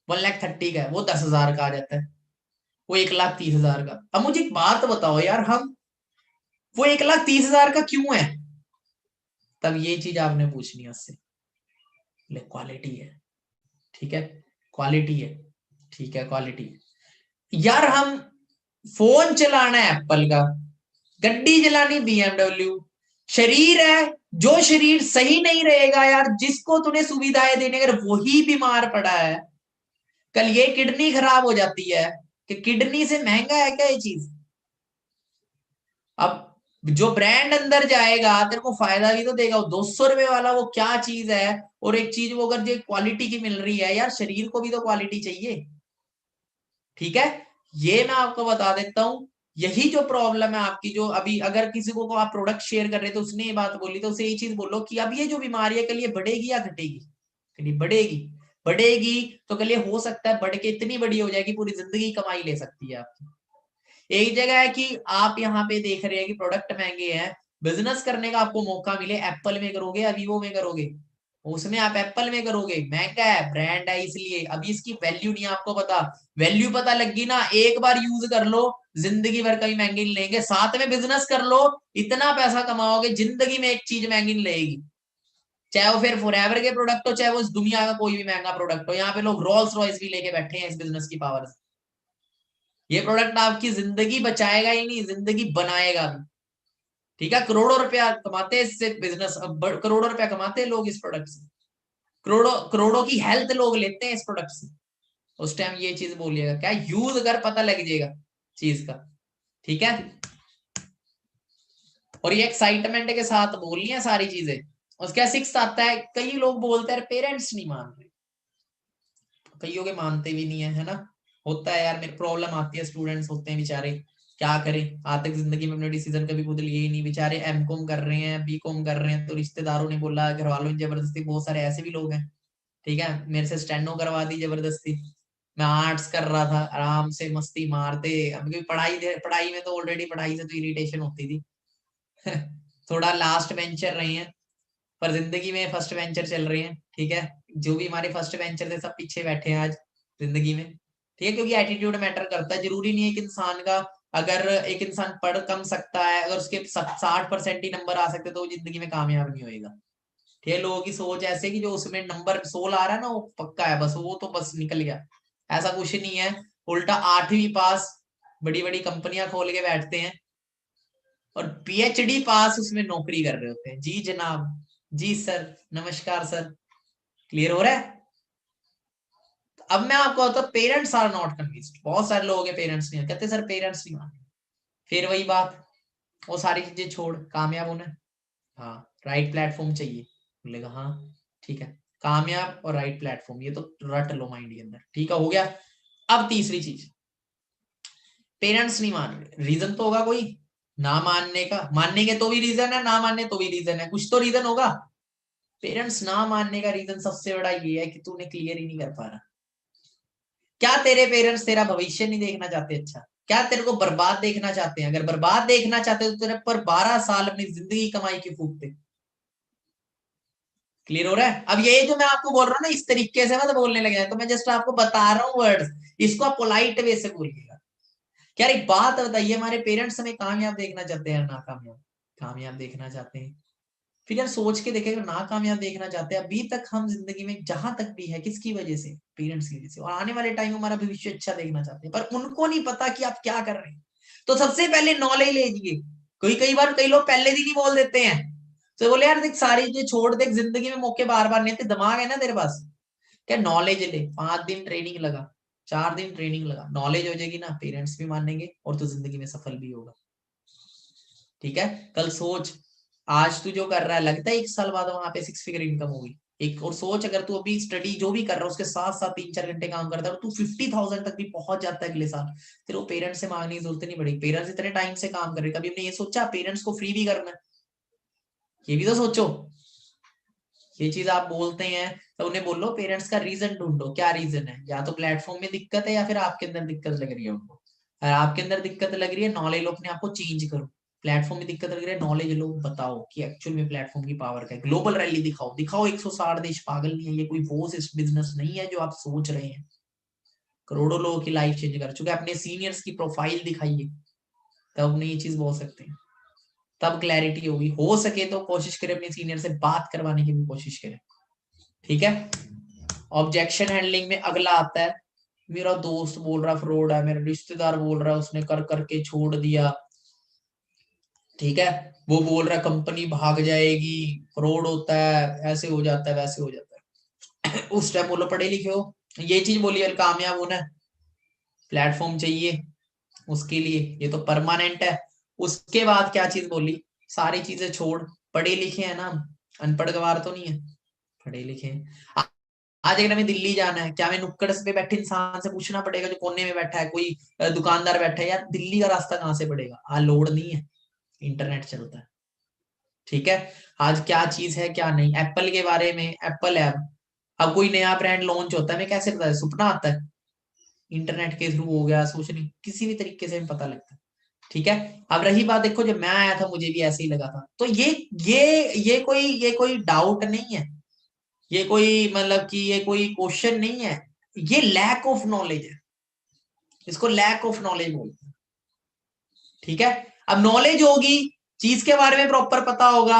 1,30,000 का है, वो 10,000 का आ जाता है, वो 1,30,000 का। अब मुझे एक बात बताओ यार, हम वो 1,30,000 का क्यों है, तब ये चीज आपने पूछनी है उससे, क्वालिटी है, ठीक है, क्वालिटी है, ठीक है, क्वालिटी यार। हम फोन चलाना है एप्पल का, गड्डी चलानी BMW, शरीर है, जो शरीर सही नहीं रहेगा यार, जिसको तूने सुविधाएं देने, अगर वही बीमार पड़ा है, कल ये किडनी खराब हो जाती है, कि किडनी से महंगा है क्या ये चीज। अब जो ब्रांड अंदर जाएगा तेरे को फायदा भी तो देगा, वो 200 रुपए वाला वो क्या चीज है, और एक चीज वो अगर जो क्वालिटी की मिल रही है यार, शरीर को भी तो क्वालिटी चाहिए, ठीक है। ये मैं आपको बता देता हूं, यही जो प्रॉब्लम है आपकी, जो अभी अगर किसी को आप प्रोडक्ट शेयर कर रहे तो उसने ये बात बोली, तो उसे ये चीज बोलो कि अब ये जो बीमारी है कल ये बढ़ेगी या घटेगी, कल ये बढ़ेगी, बढ़ेगी तो कल ये हो सकता है बढ़ के इतनी बड़ी हो जाएगी पूरी जिंदगी कमाई ले सकती है आपकी। एक जगह है कि आप यहाँ पे देख रहे हैं कि प्रोडक्ट महंगे हैं, बिजनेस करने का आपको मौका मिले, एप्पल में करोगे या वीवो में करोगे, उसमें आप एप्पल में करोगे, महंगा है, ब्रांड है, इसलिए अभी इसकी वैल्यू नहीं है आपको पता। वैल्यू पता लगी ना, एक बार यूज कर लो, जिंदगी भर कभी महंगी नहीं लेंगे, साथ में बिजनेस कर लो, इतना पैसा कमाओगे, जिंदगी में एक चीज महंगी नहीं लगेगी, चाहे वो फिर फॉरएवर के प्रोडक्ट हो, चाहे वो इस दुनिया का कोई भी महंगा प्रोडक्ट हो। यहाँ पे लोग रोल्स रॉयस भी लेके बैठे हैं इस बिजनेस की पावर से। ये प्रोडक्ट आपकी जिंदगी बचाएगा ही नहीं, जिंदगी बनाएगा भी, ठीक है। करोड़ों रुपया कमाते हैं इससे, बिजनेस करोड़ों रुपया कमाते हैं लोग इस प्रोडक्ट से, करोड़ों करोड़ों की हेल्थ लोग लेते हैं इस प्रोडक्ट से। उस टाइम ये चीज बोलिएगा, क्या यूज अगर पता लग जाएगा चीज का, ठीक है। और ये एक्साइटमेंट के साथ बोलनी है सारी चीजें। उसके 6 आता है, कई लोग बोलते हैं पेरेंट्स नहीं मान रहे, कईयों के मानते भी नहीं है ना, होता है यार, मेरे प्रॉब्लम आती है, स्टूडेंट्स होते हैं बेचारे, क्या करें, आज तक जिंदगी में अपने डिसीजन कभी खुद लिए ही नहीं, बेचारे M.Com कर रहे हैं, B.Com कर रहे हैं, तो रिश्तेदारों ने बोला, घर वालों ने जबरदस्ती, बहुत सारे ऐसे भी लोग हैं, ठीक है, मेरे से स्टेनो करवा दी जबरदस्ती। मैं आर्ट्स कर रहा था, आराम से मस्ती मारते, अब क्योंकि पढ़ाई में तो ऑलरेडी पढ़ाई से तो इरिटेशन होती थी थोड़ा लास्ट बेंचर रहे हैं, पर जिंदगी में फर्स्ट बेंचर चल रहे हैं, ठीक है। जो भी हमारे फर्स्ट बेंचर थे सब पीछे बैठे हैं आज जिंदगी में, ठीक है, क्योंकि एटीट्यूड मैटर करता है। जरूरी नहीं है कि इंसान का, अगर एक इंसान पढ़ कम सकता है, अगर उसके 60% ही नंबर आ सकते तो वो जिंदगी में कामयाब नहीं होएगा, ठीक है। लोगों की सोच ऐसे कि जो उसमें नंबर 16 आ रहा है ना वो पक्का है, बस वो तो बस निकल गया, ऐसा कुछ नहीं है। उल्टा 8वीं पास बड़ी बड़ी कंपनियां खोल के बैठते हैं, और PhD पास उसमें नौकरी कर रहे होते हैं। जी जनाब, जी सर, नमस्कार सर, क्लियर हो रहा है। अब मैं आपको बताता हूँ, पेरेंट्स आर नॉट कन्विंस्ड, बहुत सारे लोगों के पेरेंट्स नहीं कहते, सर पेरेंट्स नहीं मानते। फिर वही बात, वो सारी चीजें छोड़, कामयाब होना है, हाँ राइट प्लेटफॉर्म चाहिए, बोलेगा हाँ ठीक है, कामयाब और राइट प्लेटफॉर्म, ये तो रट लो माइंड के अंदर, ठीक है, हो गया। अब तीसरी चीज, पेरेंट्स नहीं मान रहे, रीजन तो होगा कोई, ना मानने का, मानने के तो भी रीजन है, ना मानने तो भी रीजन है, कुछ तो रीजन होगा। पेरेंट्स ना मानने का रीजन सबसे बड़ा ये है कि तूने क्लियर ही नहीं कर पा रहा। क्या तेरे पेरेंट्स तेरा भविष्य नहीं देखना चाहते अच्छा, क्या तेरे को बर्बाद देखना चाहते हैं? अगर बर्बाद देखना चाहते तो तेरे पर 12 साल अपनी जिंदगी कमाई की फूकते। क्लियर हो रहा है? अब ये जो मैं आपको बोल रहा हूँ ना, इस तरीके से मत बोलने लगे, तो मैं जस्ट आपको बता रहा हूँ वर्ड्स, इसको आप पोलाइट वे से बोलिएगा। क्या एक बात बताइए, हमारे पेरेंट्स हमें कामयाब देखना चाहते हैं, नाकामयाब? कामयाब देखना चाहते हैं। फिर यार सोच के देखें, अगर नाकामयाब देखना चाहते हैं, अभी तक हम जिंदगी में जहां तक भी है, किसकी वजह से? पेरेंट्स की वजह से। और आने वाले टाइम में हमारा भविष्य अच्छा देखना चाहते हैं, पर उनको नहीं पता कि आप क्या कर रहे हैं। तो सबसे पहले नॉलेज लीजिए। कई बार कई लोग पहले दिन ही बोल देते हैं, तो बोले यार देख सारी चीजें छोड़, देख जिंदगी में मौके बार बार नहीं आते, दिमाग है ना तेरे पास, क्या नॉलेज ले। 5 दिन ट्रेनिंग लगा, 4 दिन ट्रेनिंग लगा, नॉलेज हो जाएगी ना, पेरेंट्स भी मानेंगे और तू जिंदगी में सफल भी होगा। ठीक है? कल सोच, आज तू जो कर रहा है, लगता है 1 साल बाद वहां पे 6 फिगर इनकम होगी। एक और सोच, अगर तू अभी स्टडी जो भी कर रहा है उसके साथ साथ 3-4 घंटे काम करता है और तू 50,000 तक भी पहुंच जाता है अगले साल, तेरे को पेरेंट्स से मांगने की जरूरत नहीं पड़ेगी। पेरेंट्स इतने टाइम से काम कर रहे, कभी हमने ये सोचा पेरेंट्स को फ्री भी करना है? ये भी तो सोचो। ये चीज आप बोलते हैं तो उन्हें बोलो पेरेंट्स का रीजन ढूंढो, क्या रीजन है? या तो प्लेटफॉर्म में दिक्कत है, या फिर आपके अंदर दिक्कत लग रही है उनको। अगर आपके अंदर दिक्कत लग रही है, नॉलेज लो, अपने आप को चेंज करो। प्लेटफॉर्म में दिक्कत लग रही है, नॉलेज लो, बताओ कि एक्चुअल में प्लेटफॉर्म की पावर क्या है। ग्लोबल रैली दिखाओ, दिखाओ 160 देश, पागल नहीं है ये, कोई वो बिजनेस नहीं है जो आप सोच रहे हैं। करोड़ों लोगों की लाइफ चेंज कर चुके, अपने सीनियर्स की प्रोफाइल दिखाइए, तब अपने ये चीज बोल सकते हैं, तब क्लैरिटी होगी। हो सके तो कोशिश करें अपने सीनियर से बात करवाने की भी कोशिश करें। ठीक है? ऑब्जेक्शन हैंडलिंग में अगला आता है, मेरा दोस्त बोल रहा फ्रॉड है, मेरा रिश्तेदार बोल रहा है उसने कर करके छोड़ दिया। ठीक है? वो बोल रहा है कंपनी भाग जाएगी, फ्रॉड होता है, ऐसे हो जाता है, वैसे हो जाता है। उस टाइम बोलो पढ़े लिखे हो, ये चीज बोलिए, कामयाब होना है, प्लेटफॉर्म चाहिए उसके लिए, ये तो परमानेंट है। उसके बाद क्या चीज बोली? सारी चीजें छोड़, पढ़े लिखे हैं ना, अनपढ़ गवार तो नहीं है, पढ़े लिखे हैं। आज अगर हमें दिल्ली जाना है, क्या हमें नुक्कड़ पे बैठे इंसान से पूछना पड़ेगा जो कोने में बैठा है, कोई दुकानदार बैठा है, यार दिल्ली का रास्ता कहाँ से पड़ेगा? आज लोड नहीं है, इंटरनेट चलता है। ठीक है? आज क्या चीज है क्या नहीं, एप्पल के बारे में, एप्पल है अब कोई नया ब्रांड लॉन्च होता है, हमें कैसे पता है? सपना आता है, इंटरनेट के थ्रू हो गया, सोशल किसी भी तरीके से हमें पता लगता है। ठीक है? अब रही बात, देखो जब मैं आया था मुझे भी ऐसे ही लगा था, तो ये कोई डाउट नहीं है, ये कोई मतलब कि ये कोई क्वेश्चन नहीं है, ये लैक ऑफ नॉलेज है, इसको लैक ऑफ नॉलेज बोलते हैं। ठीक है? अब नॉलेज होगी, चीज के बारे में प्रॉपर पता होगा।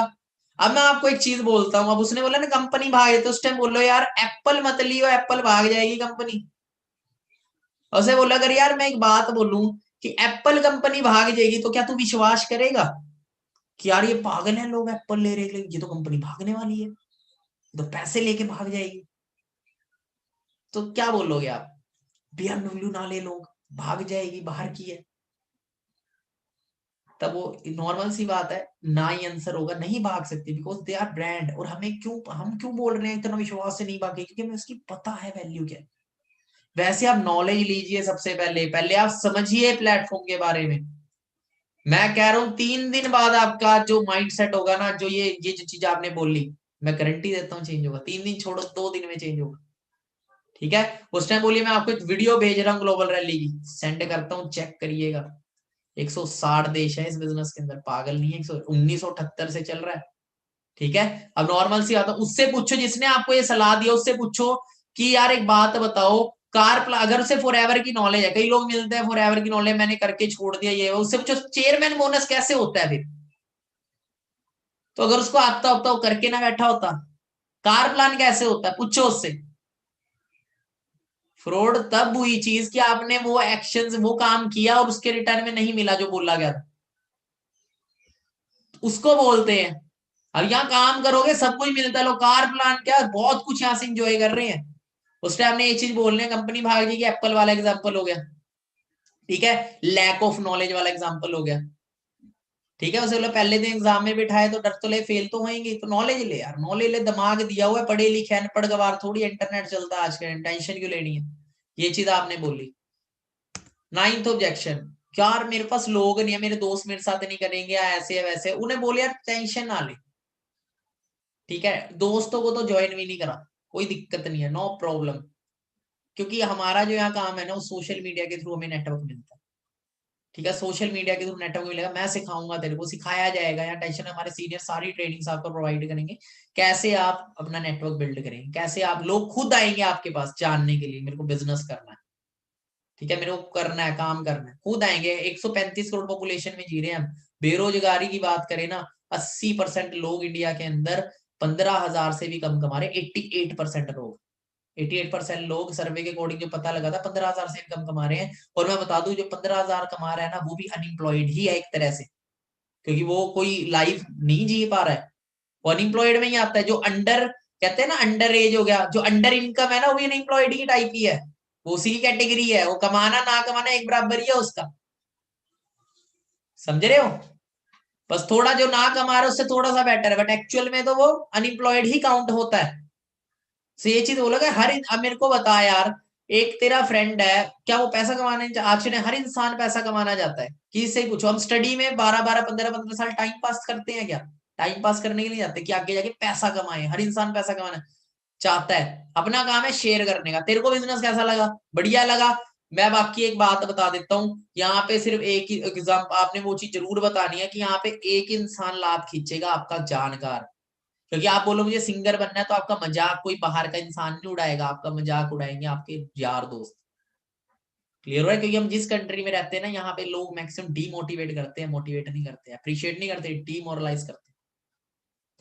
अब मैं आपको एक चीज बोलता हूं, अब उसने बोला ना कंपनी भाग, तो उस टाइम बोलो यार एप्पल मत लियो, एप्पल भाग जाएगी कंपनी। उसे बोला अगर यार मैं एक बात बोलूं कि एप्पल कंपनी भाग जाएगी, तो क्या तू विश्वास करेगा कि यार ये पागल है लोग एप्पल ले रहे हैं, ये तो कंपनी भागने वाली है, तो पैसे लेके भाग जाएगी? तो क्या बोलोगे आप? BMW ना ले लोग, भाग जाएगी, बाहर की है। तब वो नॉर्मल सी बात है, ना ही आंसर होगा, नहीं भाग सकती, बिकॉज दे आर ब्रांड। और हम क्यों बोल रहे हैं इतना विश्वास से नहीं भागे? क्योंकि हमें उसकी पता है वैल्यू क्या है। वैसे आप नॉलेज लीजिए, सबसे पहले पहले आप समझिए प्लेटफॉर्म के बारे में। मैं कह रहा हूं 3 दिन बाद आपका जो माइंड सेट होगा ना, जो ये जो चीज आपने बोली, मैं गारंटी देता हूँ चेंज होगा। 3 दिन छोड़ो, 2 दिन में चेंज होगा। ठीक है? उस टाइम बोलिए मैं आपको एक वीडियो भेज रहा हूँ ग्लोबल रैली की, सेंड करता हूँ, चेक करिएगा। 160 देश है इस बिजनेस के अंदर, पागल नहीं है, 1978 से चल रहा है। ठीक है? अब नॉर्मल सी आता, उससे पूछो जिसने आपको ये सलाह दिया, उससे पूछो कि यार एक बात बताओ, अगर उसे फॉरएवर की नॉलेज है, कई लोग मिलते हैं फॉरएवर की नॉलेज मैंने करके छोड़ दिया, ये उससे पूछो चेयरमैन बोनस कैसे होता है फिर? तो अगर उसको आता होता वो करके ना बैठा होता। कार प्लान कैसे होता है, पूछो उससे। फ्रॉड तब हुई चीज कि आपने वो एक्शंस, वो काम किया और उसके रिटर्न में नहीं मिला जो बोला गया था, उसको बोलते हैं। अब यहाँ काम करोगे सब कुछ मिलता है, लोग कार प्लान क्या बहुत कुछ यहाँ से इंजॉय कर रहे हैं। उस टाइम हमने ये चीज बोलने, कंपनी भाग जाएगी, एप्पल वाला एग्जांपल हो गया। ठीक है? लैक ऑफ नॉलेज वाला एग्जांपल हो गया। ठीक है? उसे बोला पहले दिन एग्जाम में बिठाए तो डर तो ले, फेल तो होंगे, तो नॉलेज ले यार, नॉलेज ले, दिमाग दिया हुआ है, पढ़े लिखे अनपढ़ गवार थोड़ी, इंटरनेट चलता है आज के, टेंशन क्यों लेनी है? ये चीज आपने बोली। 9th ऑब्जेक्शन, यार मेरे पास लोग नहीं है, मेरे दोस्त मेरे साथ नहीं करेंगे, या ऐसे है वैसे। उन्हें बोले यार टेंशन ना ले, ठीक है, दोस्तों को तो ज्वाइन भी नहीं करा, कोई दिक्कत नहीं है, नो प्रॉब्लम। क्योंकि हमारा जो यहाँ काम है ना, वो सोशल मीडिया के थ्रू हमें नेटवर्क मिलता है। ठीक है, सोशल मीडिया के थ्रू नेटवर्क मिलेगा, मैं सिखाऊंगा तेरे को, सिखाया जाएगा, यहाँ टेंशन, हमारे सीनियर सारी ट्रेनिंग्स आपको प्रोवाइड करेंगे, कैसे आप अपना नेटवर्क बिल्ड करेंगे, कैसे आप, लोग खुद आएंगे आपके पास जानने के लिए मेरे को बिजनेस करना है, ठीक है, मेरे को करना है, काम करना है, खुद आएंगे। 135 करोड़ पॉपुलेशन में जी रहे हैं हम। बेरोजगारी की बात करें ना, 80% लोग इंडिया के अंदर 15,000 से भी कम कमा रहे, 88% लोग, 88% लोग सर्वे के अकॉर्डिंग जो पता लगा था 15,000 से कम कमा रहे हैं। और मैं बता दूं, जो 15,000 कमा रहा है ना, वो भी अनएम्प्लॉयड ही है एक तरह से, क्योंकि वो कोई लाइफ नहीं जी पा रहा है, वो अनएम्प्लॉयड में ही आता है। जो अंडर, कहते हैं ना अंडर एज हो गया, जो अंडर इनकम है ना, वो अनएम्प्लॉयड की टाइप ही है, वो उसी की कैटेगरी है, वो कमाना ना कमाना एक बराबर ही है उसका, समझ रहे हो। बस थोड़ा जो ना कमा रहा है उससे थोड़ा सा बेटर है, बट एक्चुअल में तो वो अनएम्प्लॉयड ही काउंट होता है। तो ये चीज बोलोगे अब मेरे को बता यार, एक तेरा फ्रेंड है, क्या वो पैसा कमाने, आज हर इंसान पैसा कमाना चाहता है, किसी से पूछो। हम स्टडी में 12-12 15-15 साल टाइम पास करते हैं क्या? टाइम पास करने के लिए जाते कि आगे जाके पैसा कमाए, हर इंसान पैसा कमाना चाहता है, अपना काम है शेयर करने का। तेरे को बिजनेस कैसा लगा? बढ़िया लगा। मैं बाकी एक बात बता देता हूँ, यहाँ पे सिर्फ एक ही एग्जाम, आपने वो चीज जरूर बतानी है कि यहाँ पे एक इंसान लाभ खींचेगा, आपका जानकार। क्योंकि आप बोलो मुझे सिंगर बनना है, तो आपका मजाक कोई बाहर का इंसान नहीं उड़ाएगा, आपका मजाक उड़ाएंगे आपके यार दोस्त। क्लियर हो रहा है? क्योंकि हम जिस कंट्री में रहते हैं ना, यहाँ पे लोग मैक्सिमम डीमोटिवेट करते हैं, मोटिवेट नहीं करते, अप्रिशिएट नहीं करते, डीमोरलाइज करते हैं।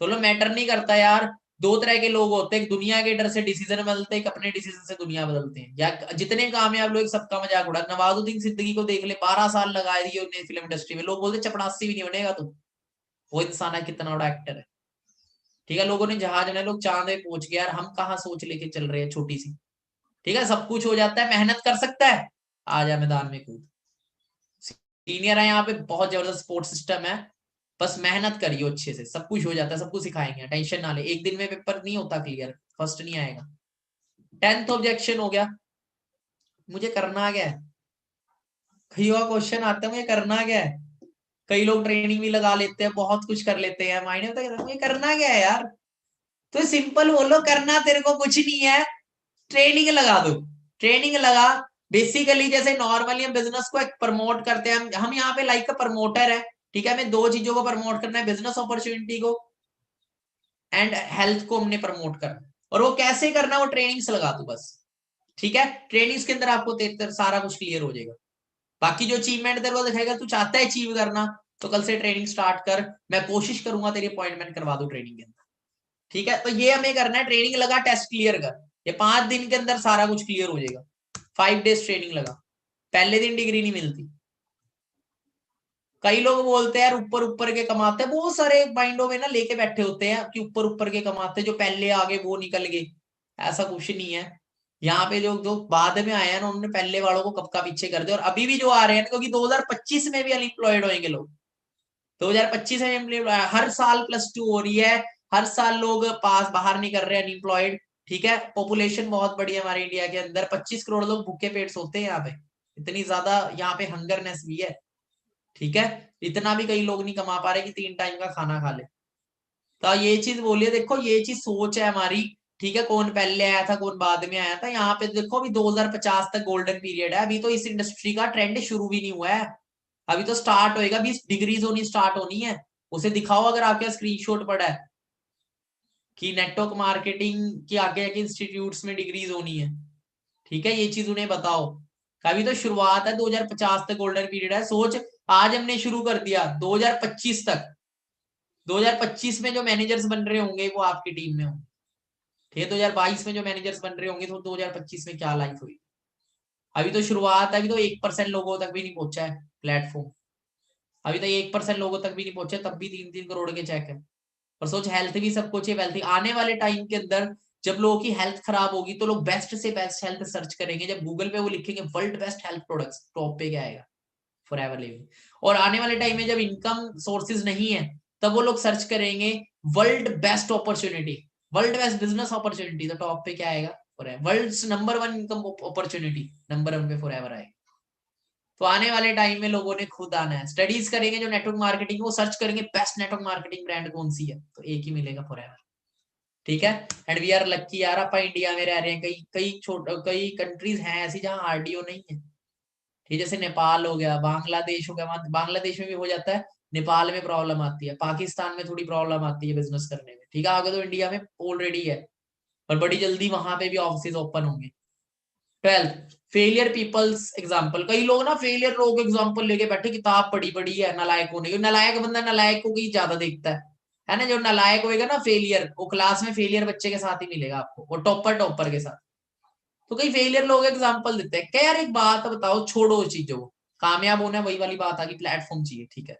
तो लो मैटर नहीं करता यार। दो तरह के लोग होते हैं, एक दुनिया के डर से डिसीजन बदलते हैं, एक अपने डिसीजन से दुनिया बदलते हैं। या जितने कामयाब लोग सबका मजाक उड़ा, नवाजुद्दीन सिद्दीकी को देख ले, 12 साल लगाए दिए उन्हें फिल्म इंडस्ट्री में, लोग बोलते चपड़ासी भी नहीं बनेगा तू। वो इंसान है, कितना बड़ा एक्टर है, ठीक है। लोगों ने जहाज में, लोग चांद पे पहुंच गए यार, हम कहाँ सोच लेके चल रहे हैं छोटी सी, ठीक है। सब कुछ हो जाता है, मेहनत कर सकता है, आ जा मैदान में कूद। सीनियर है यहाँ पे, बहुत जबरदस्त सपोर्ट सिस्टम है, बस मेहनत करियो अच्छे से, सब कुछ हो जाता है, सब कुछ सिखाएंगे, टेंशन ना ले। एक दिन में पेपर नहीं होता क्लियर, फर्स्ट नहीं आएगा। 10th ऑब्जेक्शन हो गया, मुझे करना क्या है? कई और क्वेश्चन आते हैं, मुझे करना क्या है? कई लोग ट्रेनिंग भी लगा लेते हैं, बहुत कुछ कर लेते हैं, मायने होता है मुझे करना क्या है यार? तो सिंपल बोलो, करना तेरे को कुछ नहीं है, ट्रेनिंग लगा दो, ट्रेनिंग लगा। बेसिकली जैसे नॉर्मली हम बिजनेस को एक प्रमोट करते हैं, हम यहाँ पे लाइक का प्रमोटर है, ठीक है। हमें दो चीजों को प्रमोट करना है, बिजनेस अपॉर्चुनिटी को एंड हेल्थ को हमने प्रमोट करना। और वो कैसे करना, वो ट्रेनिंग्स लगा दो बस, ठीक है। ट्रेनिंग्स के अंदर आपको सारा कुछ क्लियर हो जाएगा। बाकी जो अचीवमेंट तेरे को दिखाएगा, तू चाहता है अचीव करना, तो कल से ट्रेनिंग स्टार्ट कर, मैं कोशिश करूंगा तेरी अपॉइंटमेंट करवा दूं ट्रेनिंग के अंदर, ठीक है। तो ये हमें करना है, ट्रेनिंग लगा, टेस्ट क्लियर कर, ये 5 दिन के अंदर सारा कुछ क्लियर हो जाएगा। 5 डेज ट्रेनिंग लगा, पहले दिन डिग्री नहीं मिलती। कई लोग बोलते हैं यार ऊपर ऊपर के कमाते हैं, बहुत सारे माइंडों में ना लेके बैठे होते हैं कि ऊपर ऊपर के कमाते हैं, जो पहले आगे वो निकल गए। ऐसा कुछ नहीं है। यहाँ पे जो जो बाद में आए हैं ना, उन्होंने पहले वालों को कब का पीछे कर दिया, और अभी भी जो आ रहे हैं, क्योंकि 2025 में भी अनएम्प्लॉयड होंगे लोग। 2025 में हर साल +2 हो रही है, हर साल लोग पास बाहर नहीं कर रहे अनएम्प्लॉयड, ठीक है। पॉपुलेशन बहुत बड़ी है हमारे इंडिया के अंदर, 25 करोड़ लोग भूखे पेट सोते हैं यहाँ पे, इतनी ज्यादा यहाँ पे हंगरनेस भी है, ठीक है। इतना भी कई लोग नहीं कमा पा रहे कि 3 टाइम का खाना खा ले। तो ये चीज बोलिए, देखो ये चीज सोच है हमारी, ठीक है। कौन पहले आया था, कौन बाद में आया था, यहाँ पे देखो अभी 2050 तक गोल्डन पीरियड है, अभी तो इस इंडस्ट्री का ट्रेंड शुरू भी नहीं हुआ है, अभी तो स्टार्ट होएगा, अभी डिग्रीज होनी स्टार्ट होनी है। उसे दिखाओ अगर आपके स्क्रीनशॉट पड़ा है कि नेटवर्क मार्केटिंग की आगे आगे इंस्टीट्यूट्स में डिग्रीज होनी है, ठीक है। ये चीज उन्हें बताओ, अभी तो शुरुआत है, 2050 तक गोल्डन पीरियड है। सोच, आज हमने शुरू कर दिया, 2025 तक, 2025 में जो मैनेजर्स बन रहे होंगे वो आपकी टीम में होंगे, ठीक है। 2022 में जो मैनेजर्स बन रहे होंगे, तो 2025 में क्या लाइफ हुई। अभी तो शुरुआत है, अभी तो 1% लोगों तक भी नहीं पहुंचा है प्लेटफॉर्म, अभी तो 1% लोगों तक भी नहीं पहुंचा, तब भी 3-3 करोड़ के चेक है। और सोच, हेल्थ भी सब कुछ है, वेल्थ आने वाले टाइम के अंदर जब लोगों की हेल्थ खराब होगी, तो लोग बेस्ट से बेस्ट हेल्थ सर्च करेंगे, जब गूगल पे वो लिखेंगे world best health products, top पे क्या आएगा? Forever living. और आने वाले टाइम में जब इनकम सोर्सेज नहीं है, तब वो लोग सर्च करेंगे world best opportunity, world best business opportunity, तो टॉप पे क्या आएगा? Forever. World number 1 income opportunity, number 1 पे फॉरएवर आएगा। तो आने वाले टाइम में लोगों ने खुद आना है, स्टडीज करेंगे, जो नेटवर्क मार्केटिंग वो सर्च करेंगे बेस्ट नेटवर्क मार्केटिंग ब्रांड कौन सी है, तो एक ही मिलेगा, फॉरएवर, ठीक है। एंड वी आर लकी यार, आप इंडिया में रह रहे हैं, कई कई कंट्रीज हैं ऐसी जहां आरडीओ नहीं है, ये जैसे नेपाल हो गया, बांग्लादेश हो गया, वहां बांग्लादेश में भी हो जाता है, नेपाल में प्रॉब्लम आती है, पाकिस्तान में थोड़ी प्रॉब्लम आती है बिजनेस करने में, ठीक है। आगे तो इंडिया में ऑलरेडी है, और बड़ी जल्दी वहां पे भी ऑफिस ओपन होंगे। 12th, failure peoples example. कई लोग ना फेलियर लोग एग्जाम्पल लेके बैठे, किताब पढ़ी पढ़ी है नालायक होने की। नालायक बंदा नालायक को ही ज्यादा देखता है ना। जो नालायक होएगा ना फेलियर, वो क्लास में फेलियर बच्चे के साथ ही मिलेगा आपको, वो टॉपर के साथ। तो कई फेलियर लोग एग्जाम्पल देते हैं। क्या यार एक बात बताओ, छोड़ो चीजों को, कामयाब होना है वही वाली बात आ गई, प्लेटफॉर्म चाहिए, ठीक है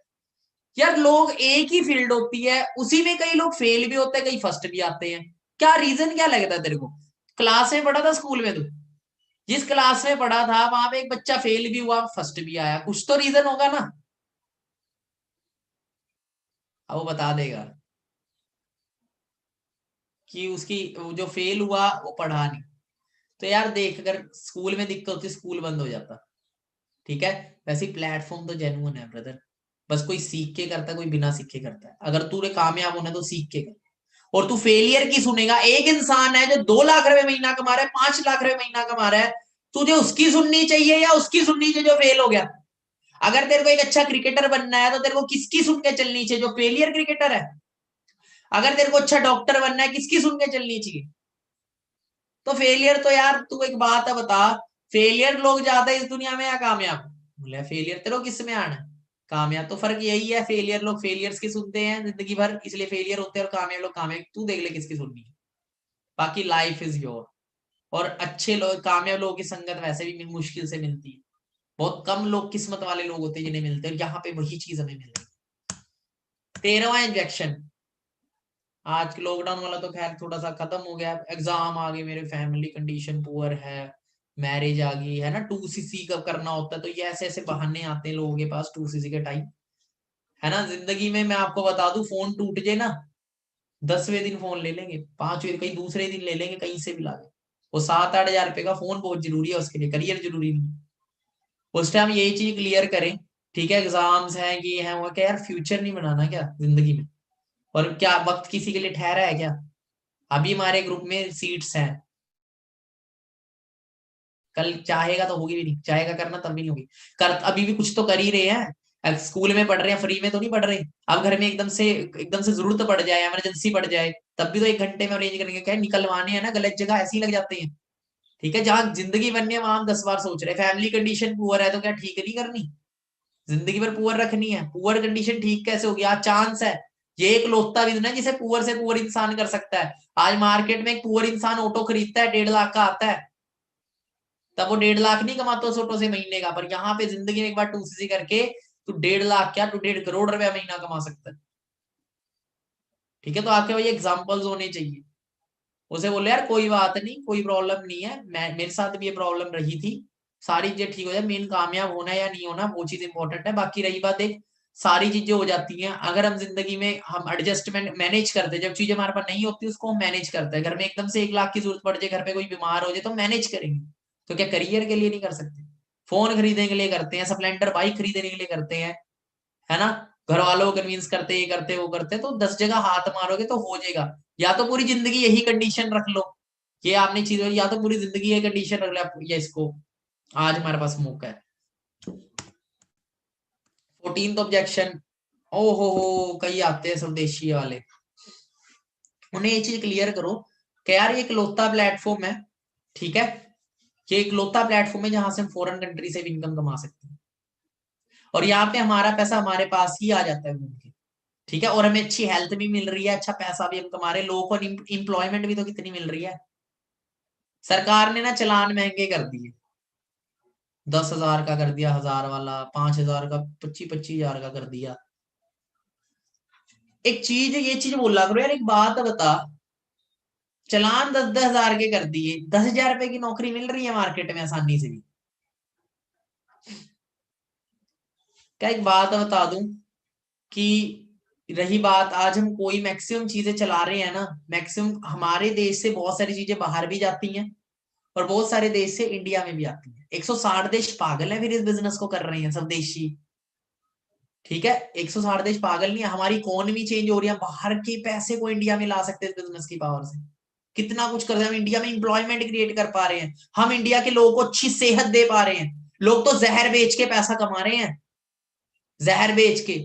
यार। लोग एक ही फील्ड होती है, उसी में कई लोग फेल भी होते हैं, कई फर्स्ट भी आते हैं। क्या रीजन क्या लगता है तेरे को? क्लास में पढ़ा था स्कूल में, तू जिस क्लास में पढ़ा था वहां पे एक बच्चा फेल भी हुआ, फर्स्ट भी आया, कुछ तो रीजन होगा ना। अब वो बता देगा कि उसकी जो फेल हुआ वो पढ़ा नहीं। तो यार देख, अगर स्कूल में दिक्कत होती स्कूल बंद हो जाता, ठीक है। वैसे प्लेटफॉर्म तो जेन्युइन है ब्रदर, बस कोई सीख के करता है, कोई बिना सीख के करता है। अगर तू कामयाब होना है तो सीख के कर, और तू फेलियर की सुनेगा। एक इंसान है जो 2 लाख रुपए महीना कमा रहा है, 5 लाख रुपए महीना कमा रहा है, तुझे उसकी सुननी चाहिए या उसकी सुननी चाहिए जो फेल हो गया? अगर तेरे को एक अच्छा क्रिकेटर बनना है तो तेरे को किसकी सुन के चलनी चाहिए? जो फेलियर क्रिकेटर है। अगर तेरे को अच्छा डॉक्टर बनना है, किसकी सुन के चलनी चाहिए? तो फेलियर तो यार, तू एक बात है बता, फेलियर लोग ज्यादा इस दुनिया में या कामयाब? बोले फेलियर तेरे को किस में आना है? कामयाब। तो फर्क यही है, फेलियर लोग फेलियर्स की सुनते हैं जिंदगी भर, इसलिए फेलियर होते हैं, और कामयाब लोग कामयाब। तू देख ले किसकी सुननी है। बाकी लाइफ इज योर। और अच्छे लोग, कामयाब लोगों की संगत वैसे भी मुश्किल से मिलती है। बहुत कम लोग किस्मत वाले लोग होते हैं जिन्हें मिलते हैं, और यहाँ पे वही चीज हमें मिल रही है। 13वां इंजेक्शन। आज लॉकडाउन वाला तो खैर थोड़ा सा खत्म हो गया, एग्जाम आ गए मेरे, फैमिली कंडीशन पुअर है, मैरिज आ गई है ना, 2cc कब करना होता है, तो ये ऐसे ऐसे बहाने आते हैं लोगों के पास 2cc के टाइम, है ना। जिंदगी में मैं आपको बता दूं, फोन टूट जाए ना, 10वें दिन फोन ले लेंगे, 5वें कहीं दूसरे दिन ले लेंगे, कहीं से भी ला लेंगे। वो 7-8 हजार रुपए का फोन बहुत जरूरी है उसके लिए, करियर जरूरी नहीं। उस टाइम यही चीज क्लियर करें, ठीक है। एग्जाम्स हैं, ये है वो, क्या यार फ्यूचर नहीं बनाना क्या जिंदगी में? और क्या वक्त किसी के लिए ठहरा है क्या? अभी हमारे ग्रुप में सीट्स हैं, कल चाहेगा तो होगी भी नहीं, चाहेगा करना तब भी नहीं होगी। कर अभी भी कुछ तो कर ही रहे हैं। अब स्कूल में पढ़ रहे हैं, फ्री में तो नहीं पढ़ रहे। अब घर में एकदम से जरूरत पड़ जाए, इमरजेंसी पड़ जाए, तब भी तो 1 घंटे में अरेंज करेंगे। क्या निकलवाने हैं ना, गलत जगह ऐसे ही लग जाते हैं, ठीक है। जहां जिंदगी बननी है वहां हम 10 बार सोच रहे हैं। फैमिली कंडीशन पुअर है तो क्या ठीक नहीं करनी? जिंदगी भर पुअर रखनी है? पुअर कंडीशन ठीक कैसे होगी? आज चांस है, ये एक लोकता बिजनेस है जिसे पुअर से पुअर इंसान कर सकता है। आज मार्केट में एक पुअर इंसान ऑटो खरीदता है, 1.5 लाख का आता है, तब वो 1.5 लाख नहीं कमाता उस ऑटो से महीने का। पर यहाँ पे जिंदगी में एक बार 2cc करके तू 1.5 लाख क्या, तू 1.5 करोड़ रुपया महीना कमा सकता है, ठीक है। तो आपके भाई एग्जाम्पल्स होने चाहिए। उसे बोले यार कोई बात नहीं, कोई प्रॉब्लम नहीं है, मैं मेरे साथ भी ये प्रॉब्लम रही थी, सारी चीजें ठीक हो जाए। मेन कामयाब होना है या नहीं होना वो चीज इंपॉर्टेंट है। बाकी रही बात, एक सारी चीजें हो जाती हैं अगर हम जिंदगी में हम एडजस्टमेंट मैनेज करते हैं। जब चीजें हमारे पास नहीं होती उसको हम मैनेज करते हैं। घर में एकदम से 1 लाख की जरूरत पड़ जाए, घर पे कोई बीमार हो जाए, तो मैनेज करेंगे। तो क्या करियर के लिए नहीं कर सकते? फोन खरीदने के लिए करते हैं, स्प्लेंडर बाइक खरीदने के लिए करते हैं, है ना। घर वालों को कन्विंस करते, ये करते वो करते, तो 10 जगह हाथ मारोगे तो हो जाएगा। या तो पूरी जिंदगी यही कंडीशन रख लो, ये आपने चीज, या तो पूरी जिंदगी ये कंडीशन रख लो, या इसको आज हमारे पास मौका है। 14th objection. हो कई आते हैं स्वदेशी वाले, उन्हें ये चीज क्लियर करो कि यार ये इकलौता प्लेटफॉर्म है, ठीक है। ये इकलौता प्लेटफॉर्म है जहां से हम फॉरेन कंट्री से भी इनकम कमा सकते हैं, और यहाँ पे हमारा पैसा हमारे पास ही आ जाता है घूम के, ठीक है। और हमें अच्छी हेल्थ भी मिल रही है, अच्छा पैसा भी हम कमा रहे हैं, लोगों को एम्प्लॉयमेंट भी तो कितनी मिल रही है। सरकार ने ना चलान महंगे कर दिए, 10,000 का कर दिया, 1,000 वाला, 5,000 का, 25,000 का कर दिया। एक चीज ये चीज बोला करो यार, एक बात बता, चलान 10,000 के कर दिए, 10,000 रुपए की नौकरी मिल रही है मार्केट में आसानी से भी। क्या एक बात बता दूं कि रही बात, आज हम कोई मैक्सिमम चीजें चला रहे हैं ना, मैक्सिमम हमारे देश से बहुत सारी चीजें बाहर भी जाती हैं, और बहुत सारे देश से इंडिया में भी आती है। 160 देश पागल है फिर इस बिजनेस को कर रहे हैं स्वदेशी, ठीक है। 160 देश पागल नहीं है, हमारी इकोनॉमी चेंज हो रही है, बाहर के पैसे को इंडिया में ला सकते हैं बिजनेस की पावर से। कितना कुछ कर रहे हैं हम, इंडिया में इंप्लॉयमेंट क्रिएट कर पा रहे हैं, हम इंडिया के लोगों को अच्छी सेहत दे पा रहे हैं, लोग तो जहर बेच के पैसा कमा रहे हैं, जहर बेच के,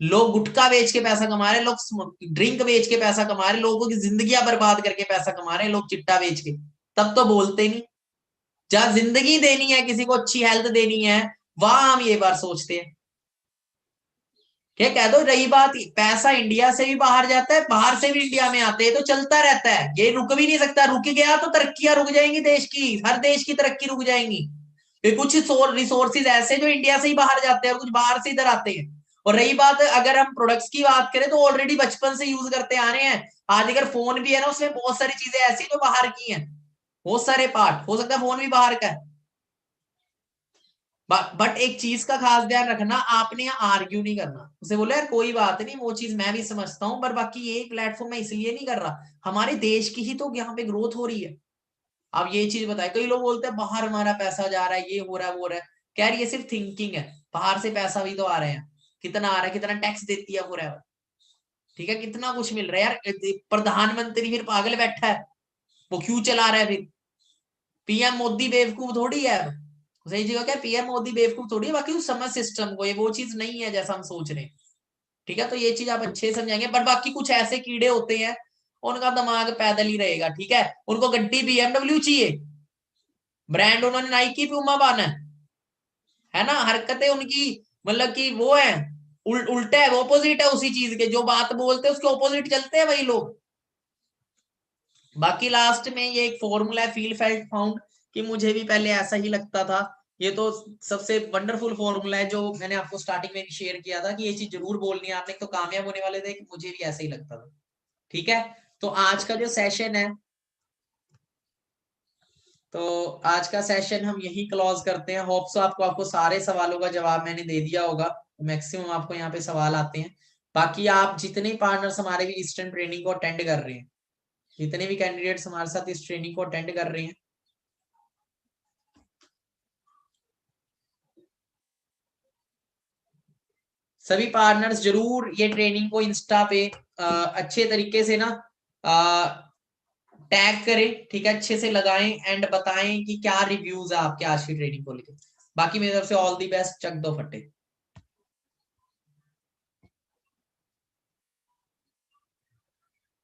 लोग गुटखा बेच के पैसा कमा रहे हैं, लोग ड्रिंक बेच के पैसा कमा रहे हैं, लोगों की जिंदगियां बर्बाद करके पैसा कमा रहे हैं लोग चिट्टा बेच के, तब तो बोलते नहीं। जहां जिंदगी देनी है, किसी को अच्छी हेल्थ देनी है, वहां हम ये बार सोचते हैं। क्या कह दो, रही बात पैसा इंडिया से भी बाहर जाता है, बाहर से भी इंडिया में आते हैं, तो चलता रहता है, ये रुक भी नहीं सकता। रुक गया तो तरक्कियां रुक जाएंगी देश की, हर देश की तरक्की रुक जाएंगी। कुछ रिसोर्सेज ऐसे जो इंडिया से ही बाहर जाते हैं और कुछ बाहर से इधर आते हैं। और रही बात अगर हम प्रोडक्ट्स की बात करें तो ऑलरेडी बचपन से यूज करते आ रहे हैं। आज अगर फोन भी है ना, उसमें बहुत सारी चीजें ऐसी जो बाहर की हैं, बहुत सारे पार्ट, हो सकता है फोन भी बाहर का है। बट एक चीज का खास ध्यान रखना, आपने यहाँ आर्ग्यू नहीं करना, उसे बोले यार कोई बात नहीं, वो चीज मैं भी समझता हूँ, पर बाकी ये प्लेटफॉर्म मैं इसलिए नहीं कर रहा, हमारे देश की ही तो यहाँ पे ग्रोथ हो रही है। आप ये चीज बताए, कई लोग बोलते हैं बाहर हमारा पैसा जा रहा है, ये हो रहा है, वो हो रहा है। क्या ये सिर्फ थिंकिंग है? बाहर से पैसा भी तो आ रहे हैं, कितना आ रहा है, कितना टैक्स देती है पूरा, ठीक है, कितना कुछ मिल रहा है यार। प्रधानमंत्री फिर पागल बैठा है, वो क्यों चला रहा है फिर? पीएम मोदी बेवकूफ थोड़ी है, सही जगह क्या, पीएम मोदी बेवकूफ थोड़ी है, बाकी उस समझ सिस्टम को, ये वो चीज नहीं है जैसा हम सोच रहे हैं, ठीक है। तो ये चीज आप अच्छे से समझाएंगे। पर बाकी कुछ ऐसे कीड़े होते हैं, उनका दिमाग पैदल ही रहेगा, ठीक है, उनको गड्डी बीएमडब्ल्यू चाहिए, ब्रांड उन्होंने नाइकी प्यूमा पाना है ना, हरकतें उनकी मतलब कि वो है, उल्टा है, ऑपोजिट है उसी चीज के, जो बात बोलते हैं उसके ऑपोजिट चलते हैं वही लोग। बाकी लास्ट में ये एक फॉर्मूला है, फील फेल्ट फाउंड, कि मुझे भी पहले ऐसा ही लगता था। ये तो सबसे वंडरफुल फॉर्मूला है, जो मैंने आपको स्टार्टिंग में शेयर किया था कि ये चीज जरूर बोलनी है आपने, तो कामयाब होने वाले थे, कि मुझे भी ऐसा ही लगता था, ठीक है। तो आज का जो सेशन है, तो आज का सेशन हम यही क्लोज करते हैं। होप सो आपको सारे सवालों का जवाब मैंने दे दिया होगा, मैक्सिमम आपको यहाँ पे सवाल आते हैं। बाकी आप जितने पार्टनर्स हमारे भी ईस्टर्न ट्रेनिंग को अटेंड कर रहे हैं, जितने भी कैंडिडेट्स हमारे साथ इस ट्रेनिंग को अटेंड कर रहे हैं, सभी पार्टनर्स जरूर ये ट्रेनिंग को इंस्टा पे अच्छे तरीके से ना टैग करें, ठीक है, अच्छे से लगाएं एंड बताएं कि क्या रिव्यूज है आपके आज की ट्रेनिंग को लेकर। बाकी मेरी तरफ से ऑल दी बेस्ट, चक दो फटे।